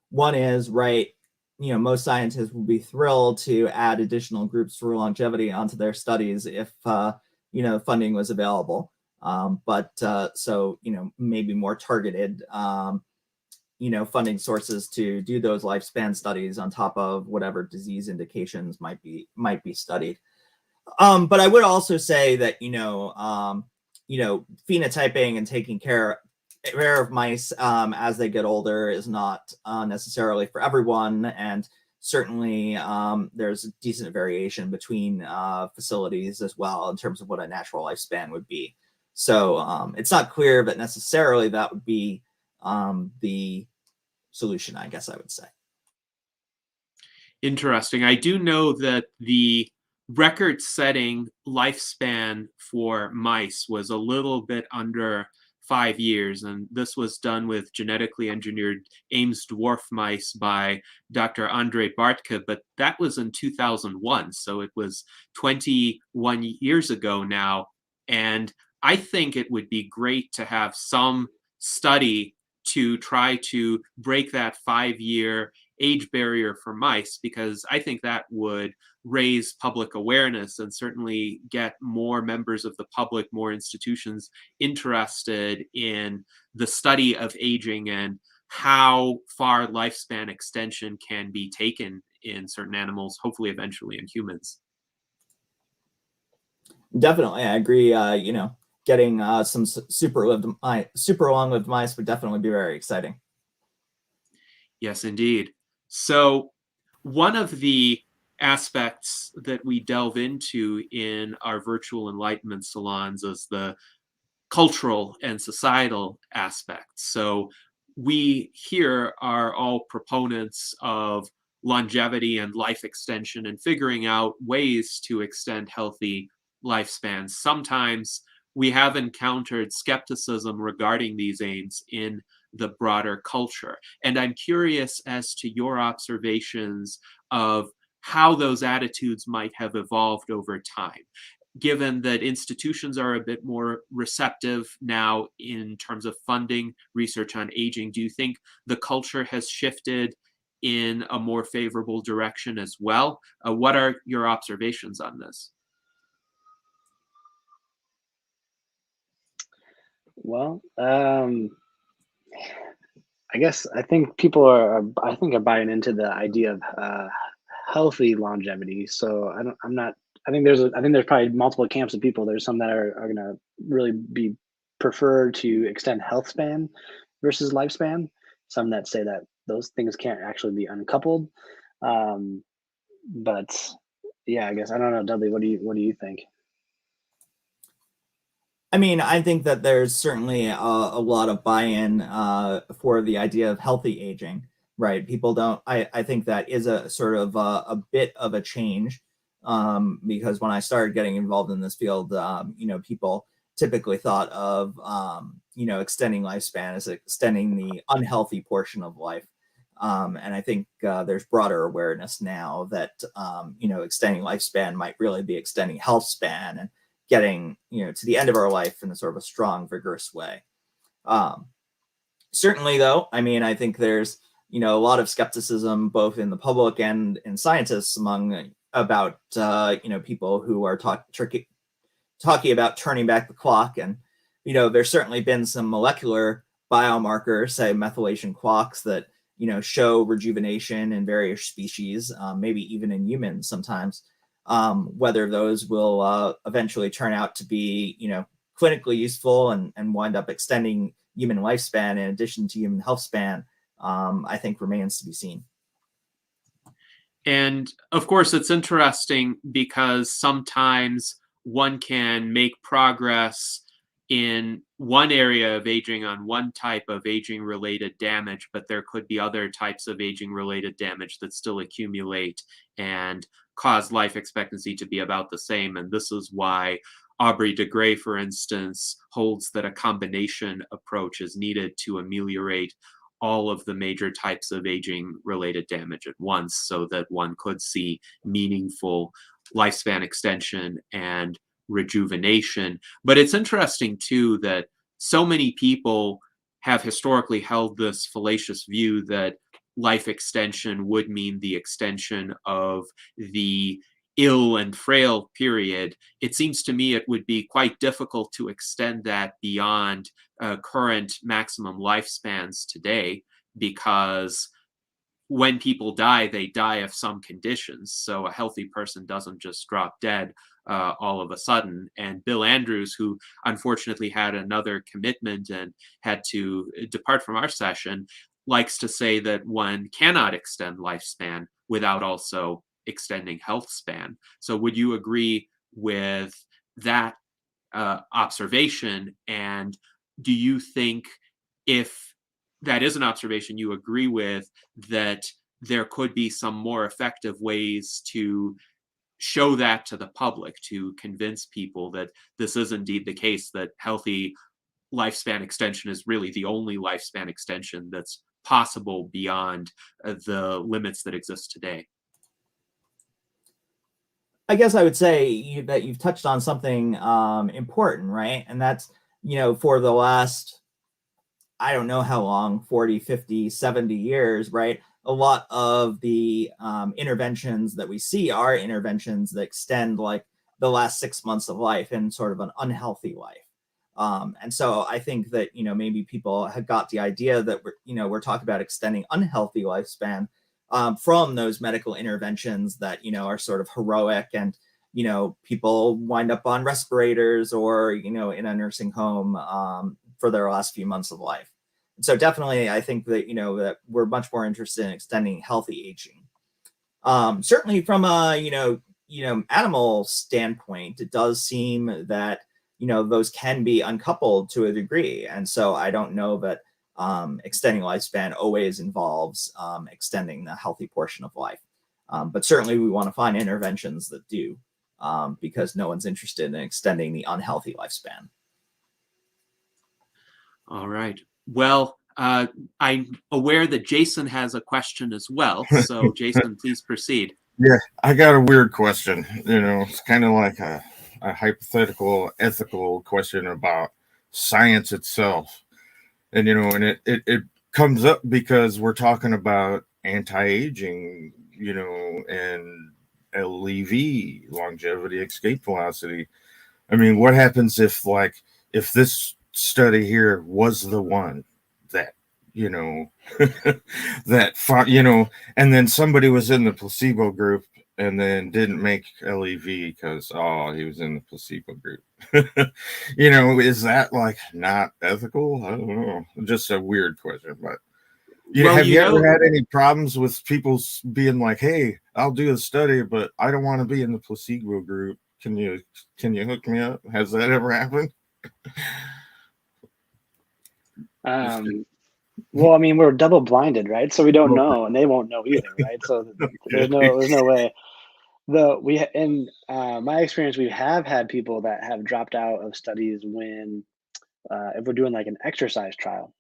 One is, right, most scientists would be thrilled to add additional groups for longevity onto their studies if, funding was available. So, maybe more targeted, funding sources to do those lifespan studies on top of whatever disease indications might be studied. But I would also say that, phenotyping and taking care of mice as they get older is not necessarily for everyone, and certainly there's decent variation between facilities as well in terms of what a natural lifespan would be. So it's not clear that necessarily that would be the solution, I guess I would say. Interesting. I do know that the record-setting lifespan for mice was a little bit under 5 years, and this was done with genetically engineered Ames dwarf mice by Dr. Andrei Bartka, but that was in 2001, so it was 21 years ago now, and I think it would be great to have some study to try to break that 5-year age barrier for mice, because I think that would raise public awareness and certainly get more members of the public, more institutions interested in the study of aging and how far lifespan extension can be taken in certain animals, hopefully eventually in humans. Definitely, I agree. Getting some super long-lived mice would definitely be very exciting. Yes, indeed. So one of the aspects that we delve into in our virtual enlightenment salons is the cultural and societal aspects. So we here are all proponents of longevity and life extension and figuring out ways to extend healthy lifespans. Sometimes we have encountered skepticism regarding these aims in the broader culture. And I'm curious as to your observations of how those attitudes might have evolved over time, given that institutions are a bit more receptive now in terms of funding research on aging. Do you think the culture has shifted in a more favorable direction as well? What are your observations on this? Well, I think people are buying into the idea of healthy longevity. So I'm not I think there's probably multiple camps of people. There's some that are going to really be prefer to extend health span versus lifespan. Some that say that those things can't actually be uncoupled. But yeah, I guess I don't know, Dudley. What do you think? I mean, I think that there's certainly a lot of buy-in for the idea of healthy aging, right? People don't. I think that is a sort of a bit of a change because when I started getting involved in this field, people typically thought of extending lifespan as extending the unhealthy portion of life. And I think there's broader awareness now that extending lifespan might really be extending health span and getting to the end of our life in a sort of a strong, vigorous way. Certainly, though, I mean, I think there's a lot of skepticism both in the public and in scientists about people who are talking about turning back the clock. And there's certainly been some molecular biomarkers, say methylation clocks, that show rejuvenation in various species, maybe even in humans sometimes. Whether those will eventually turn out to be, clinically useful and wind up extending human lifespan in addition to human health span, I think remains to be seen. And of course, it's interesting because sometimes one can make progress in one area of aging on one type of aging-related damage, but there could be other types of aging-related damage that still accumulate and cause life expectancy to be about the same. And this is why Aubrey de Grey, for instance, holds that a combination approach is needed to ameliorate all of the major types of aging-related damage at once, so that one could see meaningful lifespan extension and rejuvenation. But it's interesting, too, that so many people have historically held this fallacious view that life extension would mean the extension of the ill and frail period. It seems to me it would be quite difficult to extend that beyond current maximum lifespans today, because when people die, they die of some conditions. So a healthy person doesn't just drop dead all of a sudden. And Bill Andrews, who unfortunately had another commitment and had to depart from our session, likes to say that one cannot extend lifespan without also extending health span. So would you agree with that observation? And do you think, if that is an observation you agree with, that there could be some more effective ways to show that to the public, to convince people that this is indeed the case, that healthy lifespan extension is really the only lifespan extension that's possible beyond the limits that exist today? I guess I would say that you've touched on something important, right? And that's, for the last, I don't know how long, 40, 50, 70 years, right? A lot of the interventions that we see are interventions that extend like the last 6 months of life in sort of an unhealthy life. And so I think that, maybe people have got the idea that we're talking about extending unhealthy lifespan from those medical interventions that, are sort of heroic, and, people wind up on respirators or, in a nursing home for their last few months of life. And so definitely, I think that, that we're much more interested in extending healthy aging. Certainly from a, animal standpoint, it does seem that, those can be uncoupled to a degree. And so I don't know that extending lifespan always involves extending the healthy portion of life. But certainly we want to find interventions that do, because no one's interested in extending the unhealthy lifespan. All right. Well, I'm aware that Jason has a question as well. So Jason, please proceed. Yeah, I got a weird question. It's kind of like a hypothetical, ethical question about science itself. And, and it comes up because we're talking about anti-aging, and LEV, longevity escape velocity. I mean, what happens if this study here was the one that, that, and then somebody was in the placebo group and then didn't make LEV because he was in the placebo group. Is that like not ethical? I don't know. Just a weird question, but have you ever had any problems with people being like, "Hey, I'll do a study, but I don't want to be in the placebo group. Can you hook me up?" Has that ever happened? Well, I mean, we're double blinded, right? So we don't know, and they won't know either, right? So there's no way. In my experience, we have had people that have dropped out of studies when, if we're doing like an exercise trial,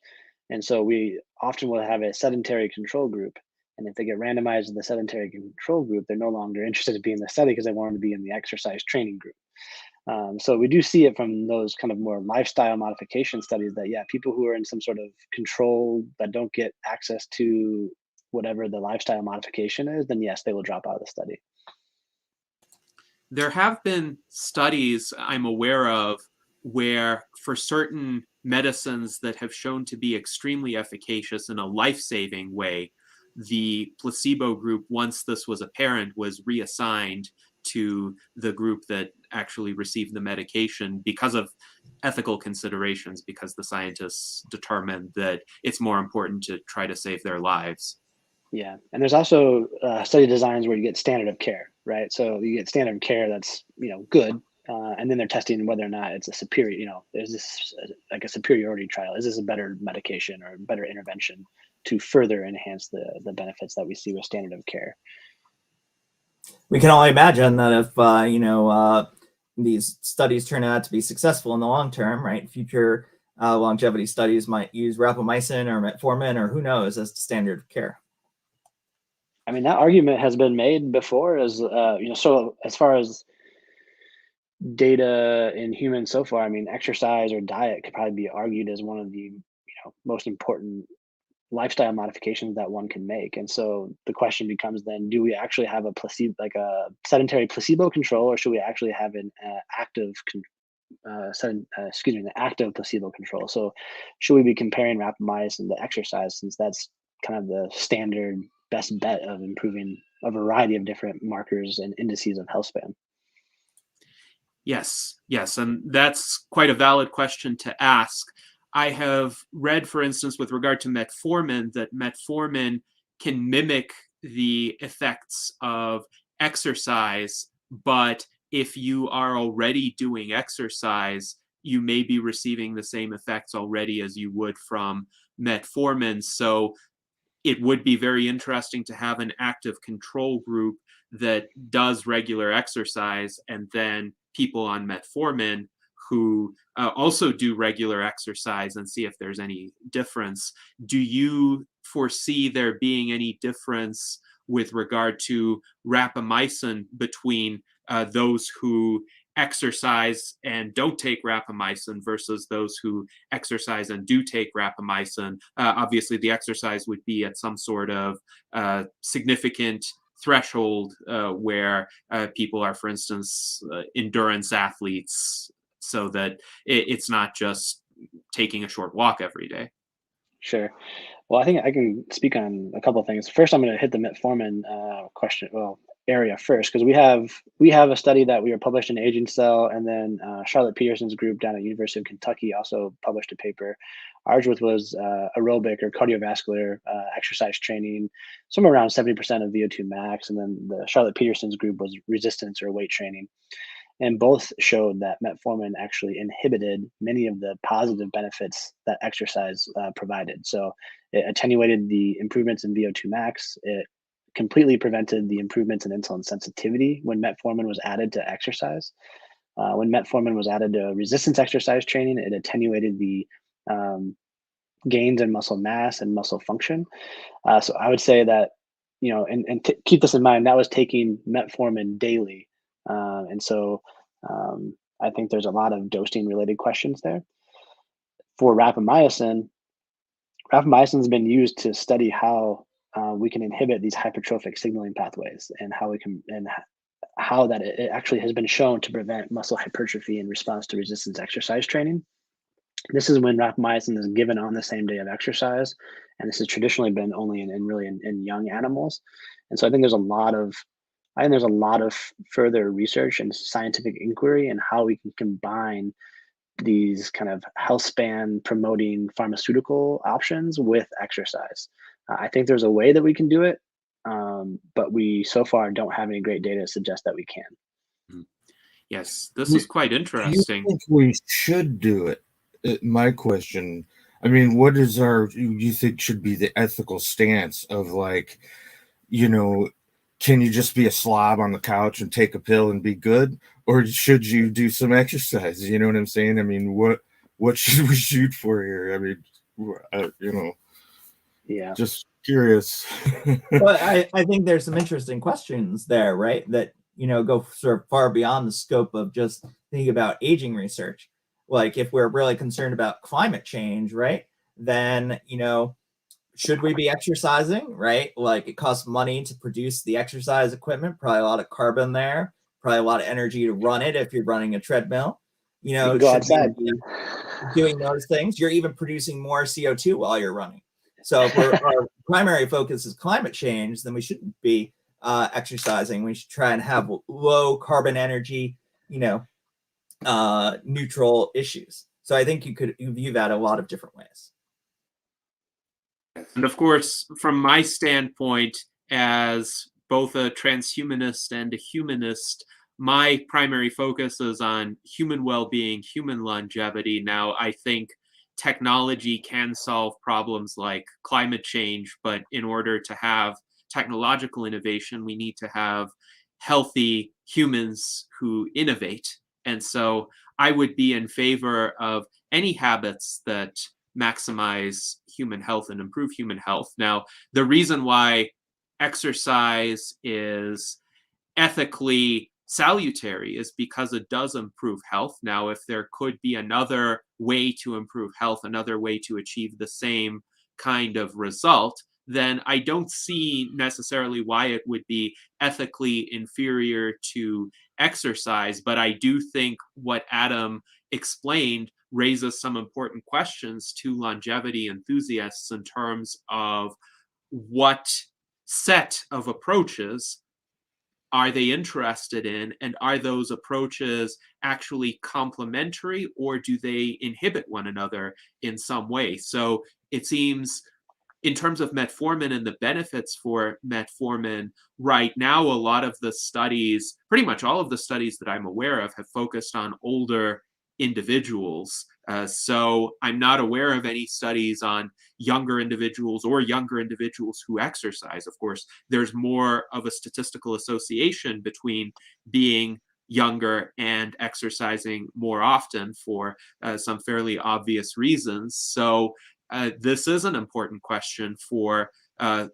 and so we often will have a sedentary control group, and if they get randomized in the sedentary control group, they're no longer interested in being in the study because they want to be in the exercise training group. So we do see it from those kind of more lifestyle modification studies that, yeah, people who are in some sort of control that don't get access to whatever the lifestyle modification is, then yes, they will drop out of the study. There have been studies I'm aware of where for certain medicines that have shown to be extremely efficacious in a life-saving way, the placebo group, once this was apparent, was reassigned to the group that actually received the medication because of ethical considerations, because the scientists determined that it's more important to try to save their lives. Yeah, and there's also study designs where you get standard of care, right? So you get standard of care that's good, and then they're testing whether or not it's a superior. Is this like a superiority trial? Is this a better medication or a better intervention to further enhance the benefits that we see with standard of care? We can only imagine that if these studies turn out to be successful in the long term, right? Future longevity studies might use rapamycin or metformin or who knows as the standard of care. I mean, that argument has been made before as, so as far as data in humans so far, I mean, exercise or diet could probably be argued as one of the, most important lifestyle modifications that one can make. And so the question becomes then, do we actually have a placebo, like a sedentary placebo control, or should we actually have an active an active placebo control? So should we be comparing rapamycin to exercise, since that's kind of the standard best bet of improving a variety of different markers and indices of health span? Yes, and that's quite a valid question to ask. I have read, for instance, with regard to metformin, that metformin can mimic the effects of exercise, but if you are already doing exercise, you may be receiving the same effects already as you would from metformin. So it would be very interesting to have an active control group that does regular exercise, and then people on metformin who also do regular exercise, and see if there's any difference. Do you foresee there being any difference with regard to rapamycin between those who exercise and don't take rapamycin versus those who exercise and do take rapamycin? Obviously, the exercise would be at some sort of significant threshold where people are, for instance, endurance athletes, so that it's not just taking a short walk every day. Sure. Well, I think I can speak on a couple of things. First, I'm going to hit the metformin area first, because we have a study that we were published in Aging Cell, and then Charlotte Peterson's group down at University of Kentucky also published a paper. Ours was aerobic or cardiovascular exercise training, somewhere around 70% of VO2 max, and then the Charlotte Peterson's group was resistance or weight training. And both showed that metformin actually inhibited many of the positive benefits that exercise provided. So it attenuated the improvements in VO2 max. It completely prevented the improvements in insulin sensitivity when metformin was added to exercise. When metformin was added to resistance exercise training, it attenuated the gains in muscle mass and muscle function. So I would say that, keep this in mind, that was taking metformin daily. And so I think there's a lot of dosing related questions there. For rapamycin has been used to study how we can inhibit these hypertrophic signaling pathways, and how that it actually has been shown to prevent muscle hypertrophy in response to resistance exercise training. This is when rapamycin is given on the same day of exercise, and this has traditionally been only in young animals. And so I think there's a lot of I think there's a lot of further research and scientific inquiry and how we can combine these kind of health span promoting pharmaceutical options with exercise. I think there's a way that we can do it, but we so far don't have any great data to suggest that we can. Mhm. Yes, this is quite Do you interesting. think we should do it? My question, I mean, what is you think should be the ethical stance of, like, you know, can you just be a slob on the couch and take a pill and be good? Or should you do some exercise? You know what I'm saying? I mean, what should we shoot for here? I mean, Yeah. just curious. But I think there's some interesting questions there, right? That, go sort of far beyond the scope of just thinking about aging research. Like, if we're really concerned about climate change, right? Then, should we be exercising, right? Like, it costs money to produce the exercise equipment, probably a lot of carbon there, probably a lot of energy to run it if you're running a treadmill. You can go Should outside. we be doing those things? You're even producing more CO2 while you're running. So if our primary focus is climate change, then we shouldn't be exercising. We should try and have low carbon energy, neutral issues. So I think you could view that a lot of different ways. And of course, from my standpoint, as both a transhumanist and a humanist, my primary focus is on human well-being, human longevity. Now, I think technology can solve problems like climate change, but in order to have technological innovation, we need to have healthy humans who innovate. And so I would be in favor of any habits that maximize human health and improve human health. Now, the reason why exercise is ethically salutary is because it does improve health. Now, if there could be another way to improve health, another way to achieve the same kind of result, then I don't see necessarily why it would be ethically inferior to exercise. But I do think what Adam explained raises some important questions to longevity enthusiasts in terms of what set of approaches are they interested in, and are those approaches actually complementary, or do they inhibit one another in some way? So it seems, in terms of metformin and the benefits for metformin, right now, a lot of the studies, pretty much all of the studies that I'm aware of, have focused on older individuals. So I'm not aware of any studies on younger individuals or younger individuals who exercise. Of course, there's more of a statistical association between being younger and exercising more often for some fairly obvious reasons. So this is an important question for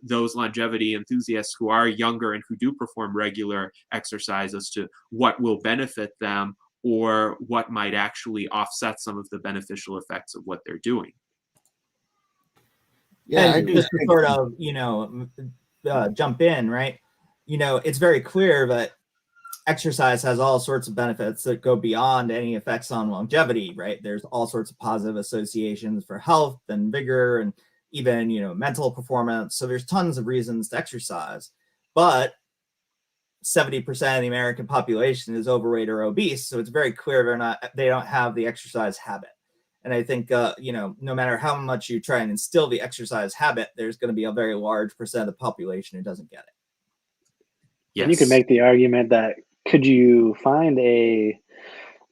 those longevity enthusiasts who are younger and who do perform regular exercise as to what will benefit them or what might actually offset some of the beneficial effects of what they're doing. Yeah, And just to sort of, jump in, right? It's very clear that exercise has all sorts of benefits that go beyond any effects on longevity, right? There's all sorts of positive associations for health and vigor and even, mental performance. So there's tons of reasons to exercise, but 70% of the American population is overweight or obese. So it's very clear they don't have the exercise habit. And I think, no matter how much you try and instill the exercise habit, there's going to be a very large percent of the population who doesn't get it. Yes. And you could make the argument that could you find a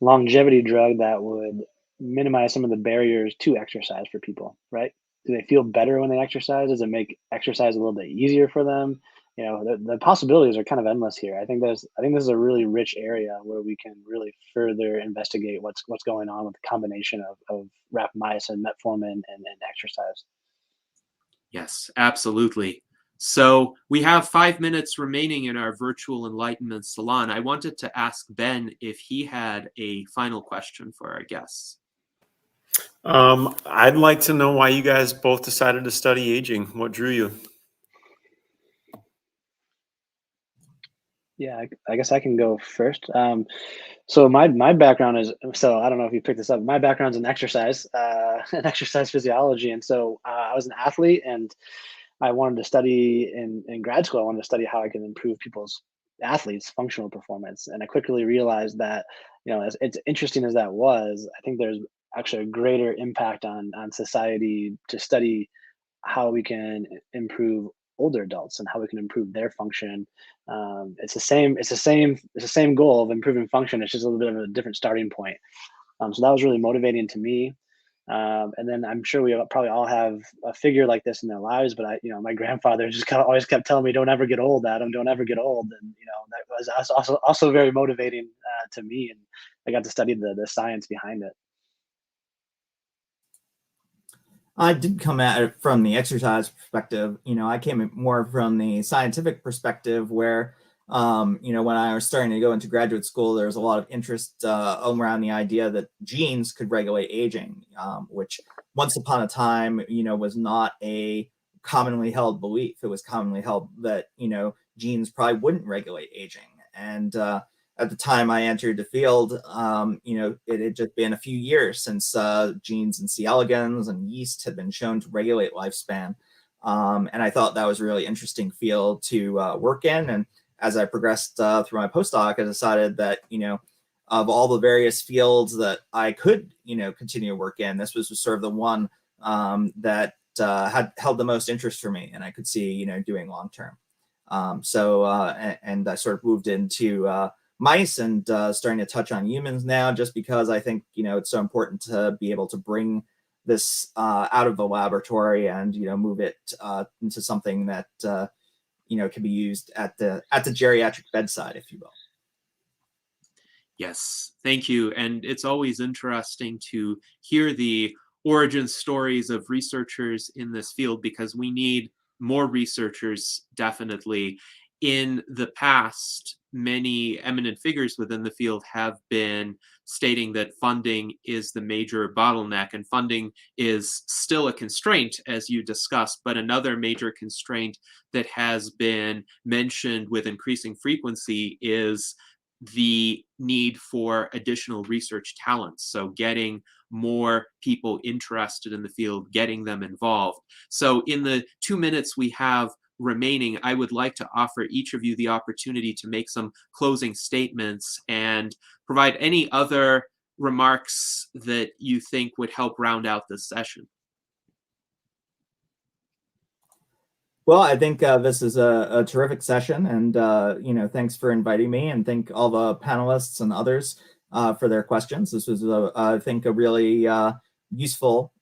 longevity drug that would minimize some of the barriers to exercise for people, right? Do they feel better when they exercise? Does it make exercise a little bit easier for them? The possibilities are kind of endless here. I think this is a really rich area where we can really further investigate what's going on with the combination of rapamycin, metformin, and exercise. Yes, absolutely. So we have 5 minutes remaining in our virtual Enlightenment Salon. I wanted to ask Ben if he had a final question for our guests. I'd like to know why you guys both decided to study aging. What drew you? Yeah, I guess I can go first. So my background is, so I don't know if you picked this up. My background's in exercise, and exercise physiology, and so I was an athlete, and I wanted to study in grad school. I wanted to study how I can improve people's athletes' functional performance. And I quickly realized that, as it's interesting as that was, I think there's actually a greater impact on society to study how we can improve older adults and how we can improve their function. It's the same goal of improving function. It's just a little bit of a different starting point. So that was really motivating to me. And then I'm sure we probably all have a figure like this in their lives, but my grandfather just always kept telling me, "Don't ever get old, Adam. Don't ever get old." And that was also very motivating to me, and I got to study the science behind it. I did come at it from the exercise perspective. I came more from the scientific perspective where, when I was starting to go into graduate school, there was a lot of interest around the idea that genes could regulate aging, which once upon a time, was not a commonly held belief. It was commonly held that, genes probably wouldn't regulate aging. And at the time I entered the field, it had just been a few years since genes in C. elegans and yeast had been shown to regulate lifespan. And I thought that was a really interesting field to work in. And as I progressed through my postdoc, I decided that, of all the various fields that I could, continue to work in, this was sort of the one that had held the most interest for me and I could see, doing long term. And I sort of moved into mice and starting to touch on humans now, just because I think, it's so important to be able to bring this out of the laboratory and, move it into something that, can be used at the geriatric bedside, if you will. Yes, thank you. And it's always interesting to hear the origin stories of researchers in this field, because we need more researchers, definitely. In the past, many eminent figures within the field have been stating that funding is the major bottleneck, and funding is still a constraint, as you discussed, but another major constraint that has been mentioned with increasing frequency is the need for additional research talents. So getting more people interested in the field, getting them involved. So in the 2 minutes we have remaining, I would like to offer each of you the opportunity to make some closing statements and provide any other remarks that you think would help round out this session. Well, I think this is a terrific session, and thanks for inviting me, and thank all the panelists and others for their questions. This was, I think, a really useful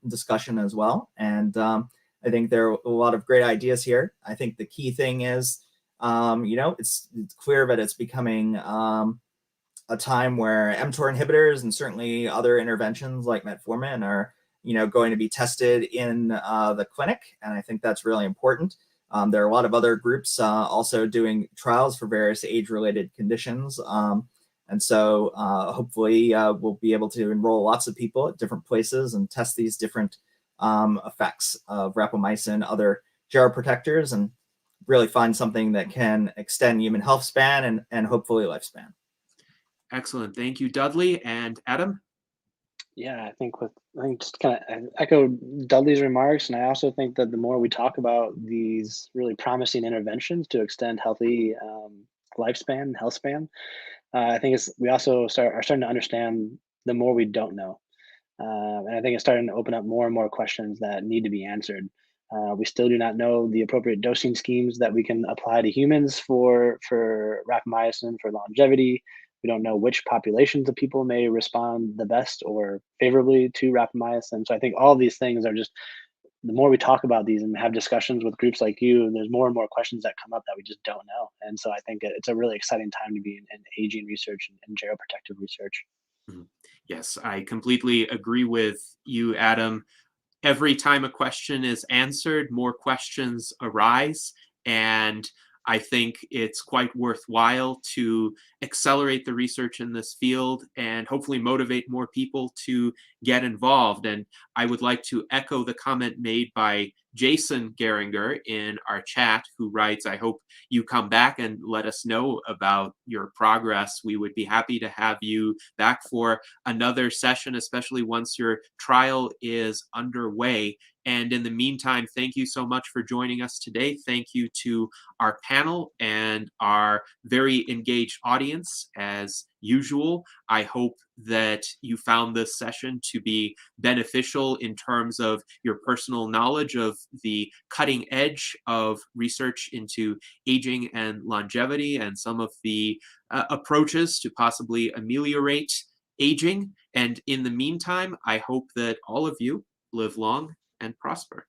discussion as well, and I think there are a lot of great ideas here. I think the key thing is, it's clear that it's becoming a time where mTOR inhibitors and certainly other interventions like metformin are going to be tested in the clinic, and I think that's really important. There are a lot of other groups also doing trials for various age-related conditions, and so hopefully we'll be able to enroll lots of people at different places and test these different effects of rapamycin, other geroprotectors, and really find something that can extend human health span and hopefully lifespan. Excellent. Thank you, Dudley. And Adam? Yeah, I think just kind of echo Dudley's remarks, and I also think that the more we talk about these really promising interventions to extend healthy lifespan, health span, I think we also are starting to understand the more we don't know, and I think it's starting to open up more and more questions that need to be answered. We still do not know the appropriate dosing schemes that we can apply to humans for rapamycin for longevity. We don't know which populations of people may respond the best or favorably to rapamycin. So I think all of these things are just, the more we talk about these and have discussions with groups like you, there's more and more questions that come up that we just don't know. And so I think it's a really exciting time to be in aging research and geroprotective research. Yes, I completely agree with you, Adam. Every time a question is answered, more questions arise, and I think it's quite worthwhile to accelerate the research in this field and hopefully motivate more people to get involved. And I would like to echo the comment made by Jason Geringer in our chat, who writes, I hope you come back and let us know about your progress. We would be happy to have you back for another session, especially once your trial is underway. And in the meantime, thank you so much for joining us today. Thank you to our panel and our very engaged audience as usual. I hope that you found this session to be beneficial in terms of your personal knowledge of the cutting edge of research into aging and longevity and some of the approaches to possibly ameliorate aging. And in the meantime, I hope that all of you live long and prosper.